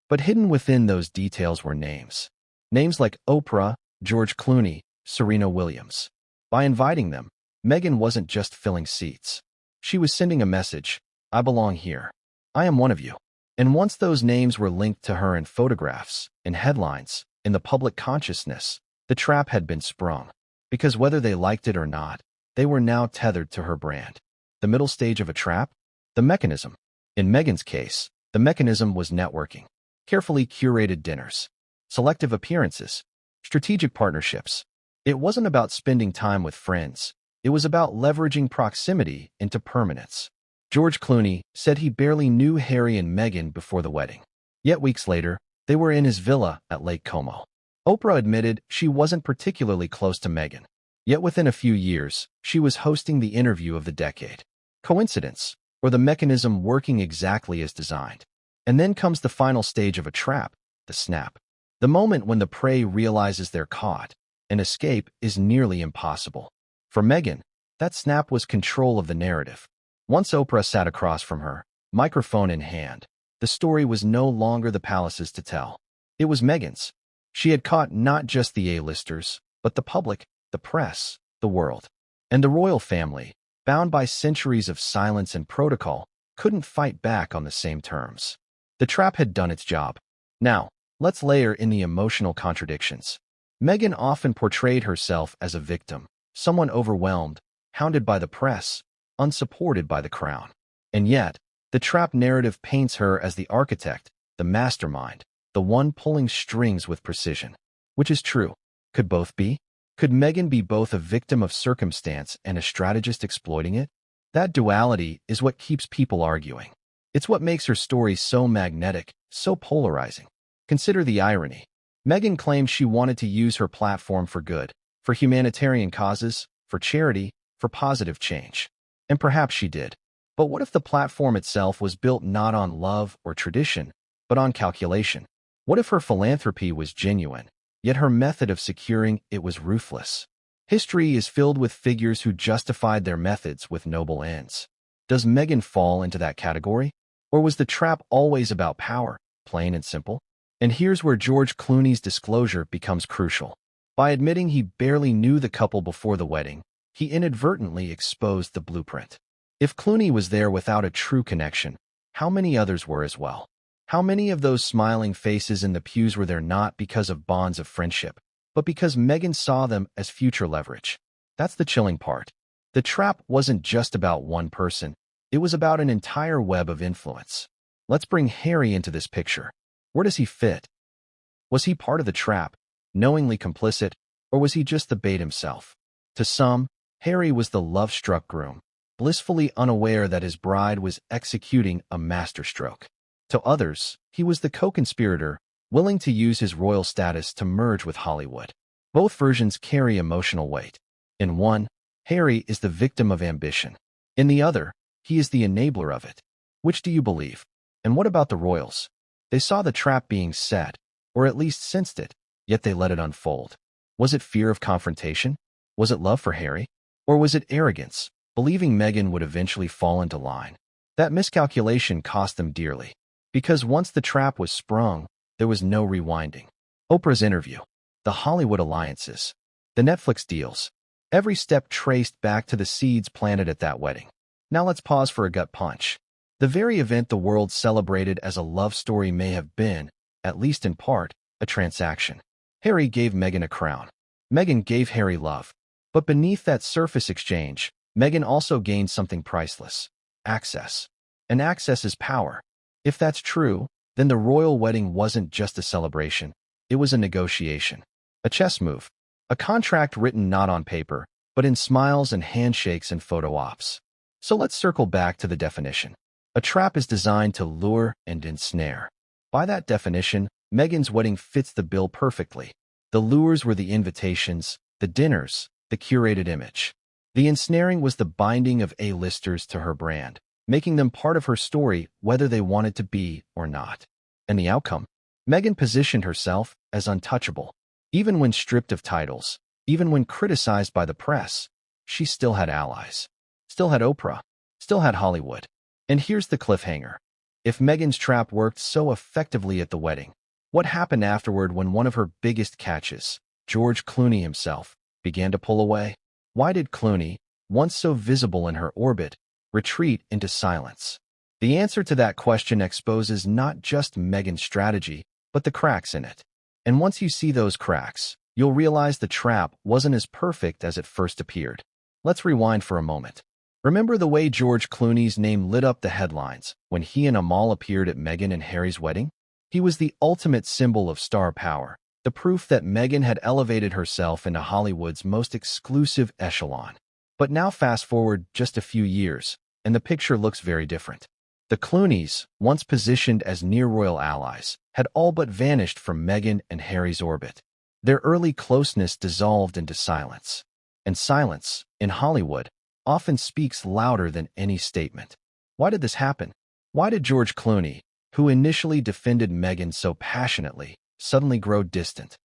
But hidden within those details were names. Names like Oprah, George Clooney, Serena Williams. By inviting them, Meghan wasn't just filling seats. She was sending a message: I belong here. I am one of you. And once those names were linked to her in photographs, in headlines, in the public consciousness, the trap had been sprung. Because whether they liked it or not, they were now tethered to her brand. The middle stage of a trap? The mechanism. In Meghan's case, the mechanism was networking. Carefully curated dinners. Selective appearances. Strategic partnerships. It wasn't about spending time with friends. It was about leveraging proximity into permanence. George Clooney said he barely knew Harry and Meghan before the wedding. Yet weeks later, they were in his villa at Lake Como. Oprah admitted she wasn't particularly close to Meghan. Yet within a few years, she was hosting the interview of the decade. Coincidence, or the mechanism working exactly as designed? And then comes the final stage of a trap, the snap. The moment when the prey realizes they're caught, and escape is nearly impossible. For Meghan, that snap was control of the narrative. Once Oprah sat across from her, microphone in hand, the story was no longer the palace's to tell. It was Meghan's. She had caught not just the A-listers, but the public, the press, the world. And the royal family, bound by centuries of silence and protocol, couldn't fight back on the same terms. The trap had done its job. Now, let's layer in the emotional contradictions. Meghan often portrayed herself as a victim, someone overwhelmed, hounded by the press, unsupported by the crown. And yet, the trap narrative paints her as the architect, the mastermind, the one pulling strings with precision. Which is true? Could both be? Could Meghan be both a victim of circumstance and a strategist exploiting it? That duality is what keeps people arguing. It's what makes her story so magnetic, so polarizing. Consider the irony. Meghan claimed she wanted to use her platform for good, for humanitarian causes, for charity, for positive change. And perhaps she did. But what if the platform itself was built not on love or tradition, but on calculation? What if her philanthropy was genuine, yet her method of securing it was ruthless? History is filled with figures who justified their methods with noble ends. Does Meghan fall into that category? Or was the trap always about power, plain and simple? And here's where George Clooney's disclosure becomes crucial. By admitting he barely knew the couple before the wedding, he inadvertently exposed the blueprint. If Clooney was there without a true connection, how many others were as well? How many of those smiling faces in the pews were there not because of bonds of friendship, but because Meghan saw them as future leverage? That's the chilling part. The trap wasn't just about one person. It was about an entire web of influence. Let's bring Harry into this picture. Where does he fit? Was he part of the trap, knowingly complicit, or was he just the bait himself? To some, Harry was the love-struck groom, blissfully unaware that his bride was executing a masterstroke. To others, he was the co-conspirator, willing to use his royal status to merge with Hollywood. Both versions carry emotional weight. In one, Harry is the victim of ambition. In the other, he is the enabler of it. Which do you believe? And what about the royals? They saw the trap being set, or at least sensed it, yet they let it unfold. Was it fear of confrontation? Was it love for Harry? Or was it arrogance, believing Meghan would eventually fall into line? That miscalculation cost them dearly. Because once the trap was sprung, there was no rewinding. Oprah's interview, the Hollywood alliances, the Netflix deals, every step traced back to the seeds planted at that wedding. Now let's pause for a gut punch. The very event the world celebrated as a love story may have been, at least in part, a transaction. Harry gave Meghan a crown. Meghan gave Harry love. But beneath that surface exchange, Meghan also gained something priceless: access. And access is power. If that's true, then the royal wedding wasn't just a celebration. It was a negotiation. A chess move. A contract written not on paper, but in smiles and handshakes and photo ops. So let's circle back to the definition. A trap is designed to lure and ensnare. By that definition, Meghan's wedding fits the bill perfectly. The lures were the invitations, the dinners, the curated image. The ensnaring was the binding of A-listers to her brand, making them part of her story whether they wanted to be or not. And the outcome? Meghan positioned herself as untouchable. Even when stripped of titles, even when criticized by the press, she still had allies. Still had Oprah. Still had Hollywood. And here's the cliffhanger. If Meghan's trap worked so effectively at the wedding, what happened afterward when one of her biggest catches, George Clooney himself, began to pull away? Why did Clooney, once so visible in her orbit, retreat into silence? The answer to that question exposes not just Meghan's strategy, but the cracks in it. And once you see those cracks, you'll realize the trap wasn't as perfect as it first appeared. Let's rewind for a moment. Remember the way George Clooney's name lit up the headlines when he and Amal appeared at Meghan and Harry's wedding? He was the ultimate symbol of star power, the proof that Meghan had elevated herself into Hollywood's most exclusive echelon. But now fast forward just a few years, and the picture looks very different. The Clooneys, once positioned as near-royal allies, had all but vanished from Meghan and Harry's orbit. Their early closeness dissolved into silence. And silence, in Hollywood, often speaks louder than any statement. Why did this happen? Why did George Clooney, who initially defended Meghan so passionately, suddenly grow distant?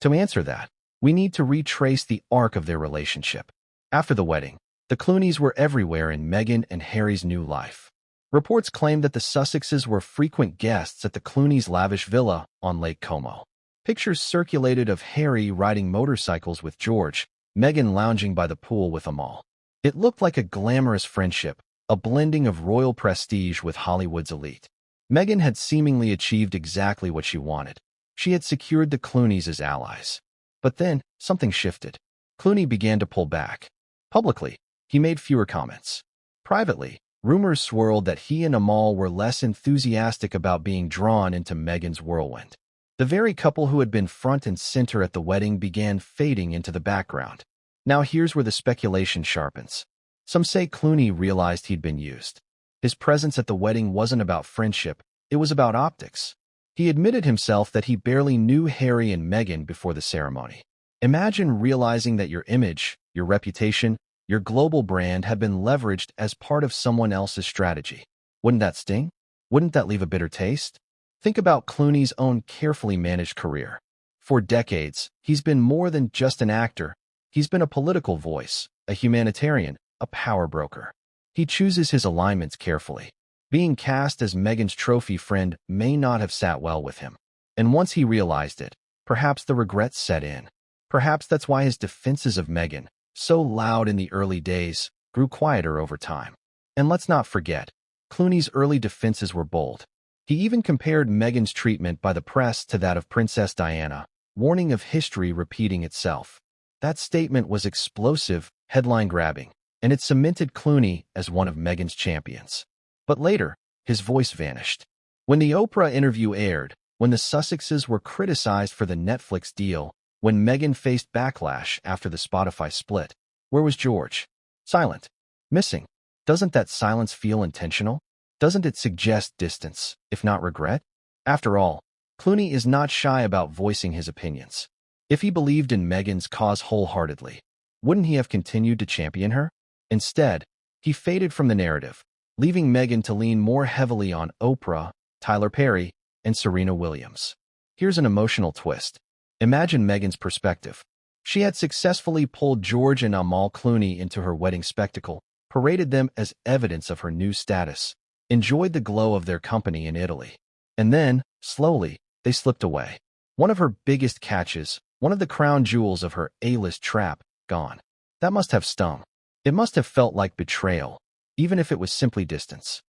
To answer that, we need to retrace the arc of their relationship. After the wedding, the Clooneys were everywhere in Meghan and Harry's new life. Reports claim that the Sussexes were frequent guests at the Clooneys' lavish villa on Lake Como. Pictures circulated of Harry riding motorcycles with George, Meghan lounging by the pool with Amal. It looked like a glamorous friendship, a blending of royal prestige with Hollywood's elite. Meghan had seemingly achieved exactly what she wanted. She had secured the Clooneys as allies. But then, something shifted. Clooney began to pull back. Publicly, he made fewer comments. Privately, rumors swirled that he and Amal were less enthusiastic about being drawn into Meghan's whirlwind. The very couple who had been front and center at the wedding began fading into the background. Now here's where the speculation sharpens. Some say Clooney realized he'd been used. His presence at the wedding wasn't about friendship, it was about optics. He admitted himself that he barely knew Harry and Meghan before the ceremony. Imagine realizing that your image, your reputation, your global brand had been leveraged as part of someone else's strategy. Wouldn't that sting? Wouldn't that leave a bitter taste? Think about Clooney's own carefully managed career. For decades, he's been more than just an actor. He's been a political voice, a humanitarian, a power broker. He chooses his alignments carefully. Being cast as Meghan's trophy friend may not have sat well with him. And once he realized it, perhaps the regrets set in. Perhaps that's why his defenses of Meghan, so loud in the early days, grew quieter over time. And let's not forget, Clooney's early defenses were bold. He even compared Meghan's treatment by the press to that of Princess Diana, warning of history repeating itself. That statement was explosive, headline-grabbing, and it cemented Clooney as one of Meghan's champions. But later, his voice vanished. When the Oprah interview aired, when the Sussexes were criticized for the Netflix deal, when Meghan faced backlash after the Spotify split, where was George? Silent. Missing. Doesn't that silence feel intentional? Doesn't it suggest distance, if not regret? After all, Clooney is not shy about voicing his opinions. If he believed in Meghan's cause wholeheartedly, wouldn't he have continued to champion her? Instead, he faded from the narrative, leaving Meghan to lean more heavily on Oprah, Tyler Perry, and Serena Williams. Here's an emotional twist. Imagine Meghan's perspective. She had successfully pulled George and Amal Clooney into her wedding spectacle, paraded them as evidence of her new status, enjoyed the glow of their company in Italy. And then, slowly, they slipped away. One of her biggest catches, one of the crown jewels of her A-list trap, gone. That must have stung. It must have felt like betrayal, even if it was simply distance.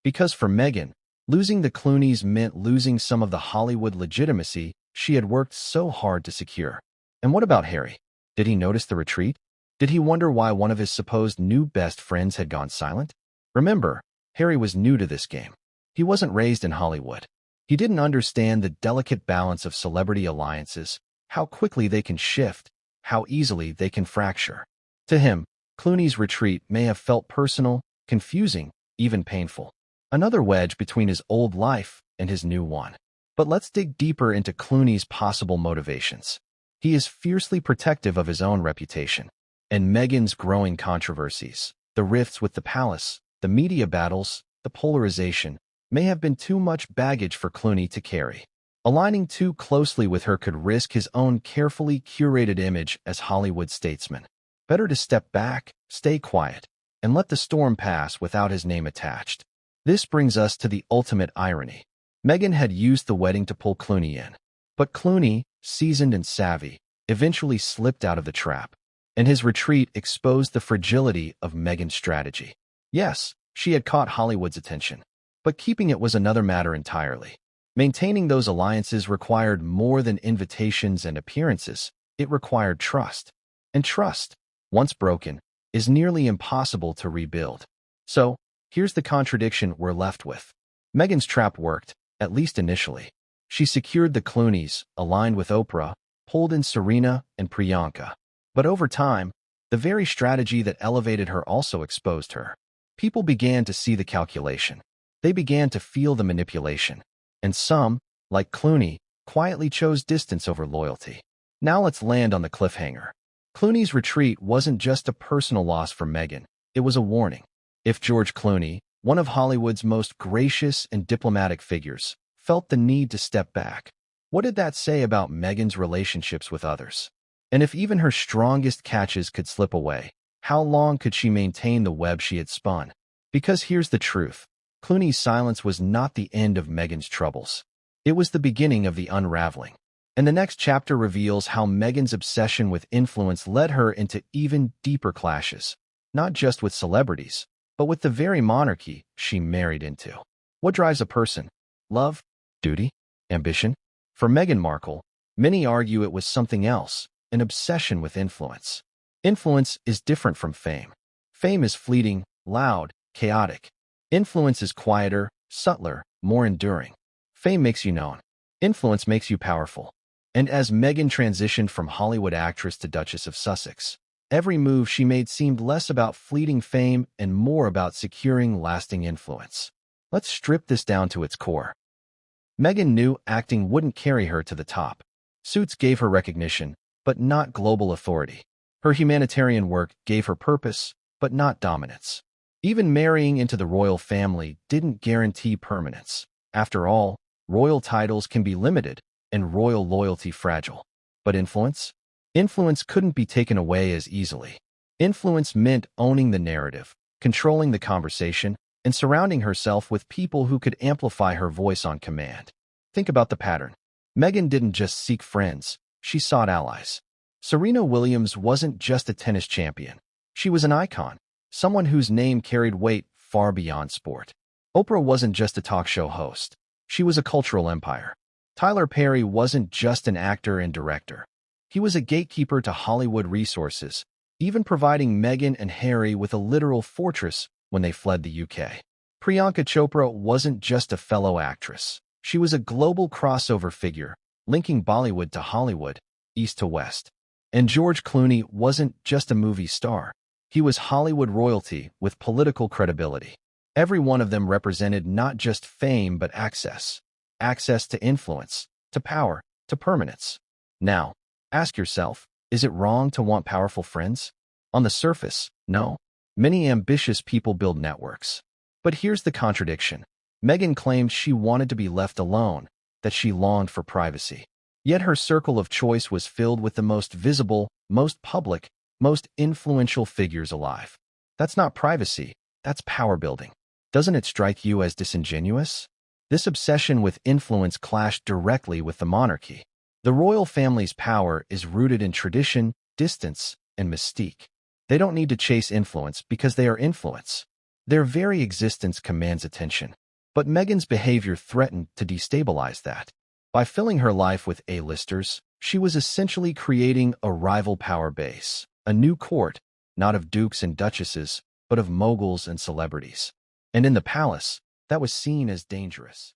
Because for Meghan, losing the Clooneys meant losing some of the Hollywood legitimacy she had worked so hard to secure. And what about Harry? Did he notice the retreat? Did he wonder why one of his supposed new best friends had gone silent? Remember, Harry was new to this game. He wasn't raised in Hollywood. He didn't understand the delicate balance of celebrity alliances, how quickly they can shift, how easily they can fracture. To him, Clooney's retreat may have felt personal, confusing, even painful. Another wedge between his old life and his new one. But let's dig deeper into Clooney's possible motivations. He is fiercely protective of his own reputation. And Meghan's growing controversies, the rifts with the palace, the media battles, the polarization, may have been too much baggage for Clooney to carry. Aligning too closely with her could risk his own carefully curated image as Hollywood statesman. Better to step back, stay quiet, and let the storm pass without his name attached. This brings us to the ultimate irony. Meghan had used the wedding to pull Clooney in. But Clooney, seasoned and savvy, eventually slipped out of the trap. And his retreat exposed the fragility of Meghan's strategy. Yes, she had caught Hollywood's attention. But keeping it was another matter entirely. Maintaining those alliances required more than invitations and appearances. It required trust. And trust, once broken, is nearly impossible to rebuild. So, here's the contradiction we're left with. Meghan's trap worked, at least initially. She secured the Clooneys, aligned with Oprah, pulled in Serena and Priyanka. But over time, the very strategy that elevated her also exposed her. People began to see the calculation. They began to feel the manipulation. And some, like Clooney, quietly chose distance over loyalty. Now let's land on the cliffhanger. Clooney's retreat wasn't just a personal loss for Meghan, it was a warning. If George Clooney, one of Hollywood's most gracious and diplomatic figures, felt the need to step back, what did that say about Meghan's relationships with others? And if even her strongest catches could slip away, how long could she maintain the web she had spun? Because here's the truth. Clooney's silence was not the end of Meghan's troubles. It was the beginning of the unraveling. And the next chapter reveals how Meghan's obsession with influence led her into even deeper clashes, not just with celebrities, but with the very monarchy she married into. What drives a person? Love? Duty? Ambition? For Meghan Markle, many argue it was something else, an obsession with influence. Influence is different from fame. Fame is fleeting, loud, chaotic. Influence is quieter, subtler, more enduring. Fame makes you known. Influence makes you powerful. And as Meghan transitioned from Hollywood actress to Duchess of Sussex, every move she made seemed less about fleeting fame and more about securing lasting influence. Let's strip this down to its core. Meghan knew acting wouldn't carry her to the top. Suits gave her recognition, but not global authority. Her humanitarian work gave her purpose, but not dominance. Even marrying into the royal family didn't guarantee permanence. After all, royal titles can be limited and royal loyalty fragile. But influence? Influence couldn't be taken away as easily. Influence meant owning the narrative, controlling the conversation, and surrounding herself with people who could amplify her voice on command. Think about the pattern. Meghan didn't just seek friends, she sought allies. Serena Williams wasn't just a tennis champion. She was an icon. Someone whose name carried weight far beyond sport. Oprah wasn't just a talk show host. She was a cultural empire. Tyler Perry wasn't just an actor and director. He was a gatekeeper to Hollywood resources, even providing Meghan and Harry with a literal fortress when they fled the UK. Priyanka Chopra wasn't just a fellow actress. She was a global crossover figure, linking Bollywood to Hollywood, east to west. And George Clooney wasn't just a movie star. He was Hollywood royalty with political credibility. Every one of them represented not just fame but access. Access to influence, to power, to permanence. Now, ask yourself, is it wrong to want powerful friends? On the surface, no. Many ambitious people build networks. But here's the contradiction. Meghan claimed she wanted to be left alone, that she longed for privacy. Yet her circle of choice was filled with the most visible, most public, most influential figures alive. That's not privacy, that's power building. Doesn't it strike you as disingenuous? This obsession with influence clashed directly with the monarchy. The royal family's power is rooted in tradition, distance, and mystique. They don't need to chase influence because they are influence. Their very existence commands attention. But Meghan's behavior threatened to destabilize that. By filling her life with A-listers, she was essentially creating a rival power base, a new court, not of dukes and duchesses, but of moguls and celebrities. And in the palace, that was seen as dangerous.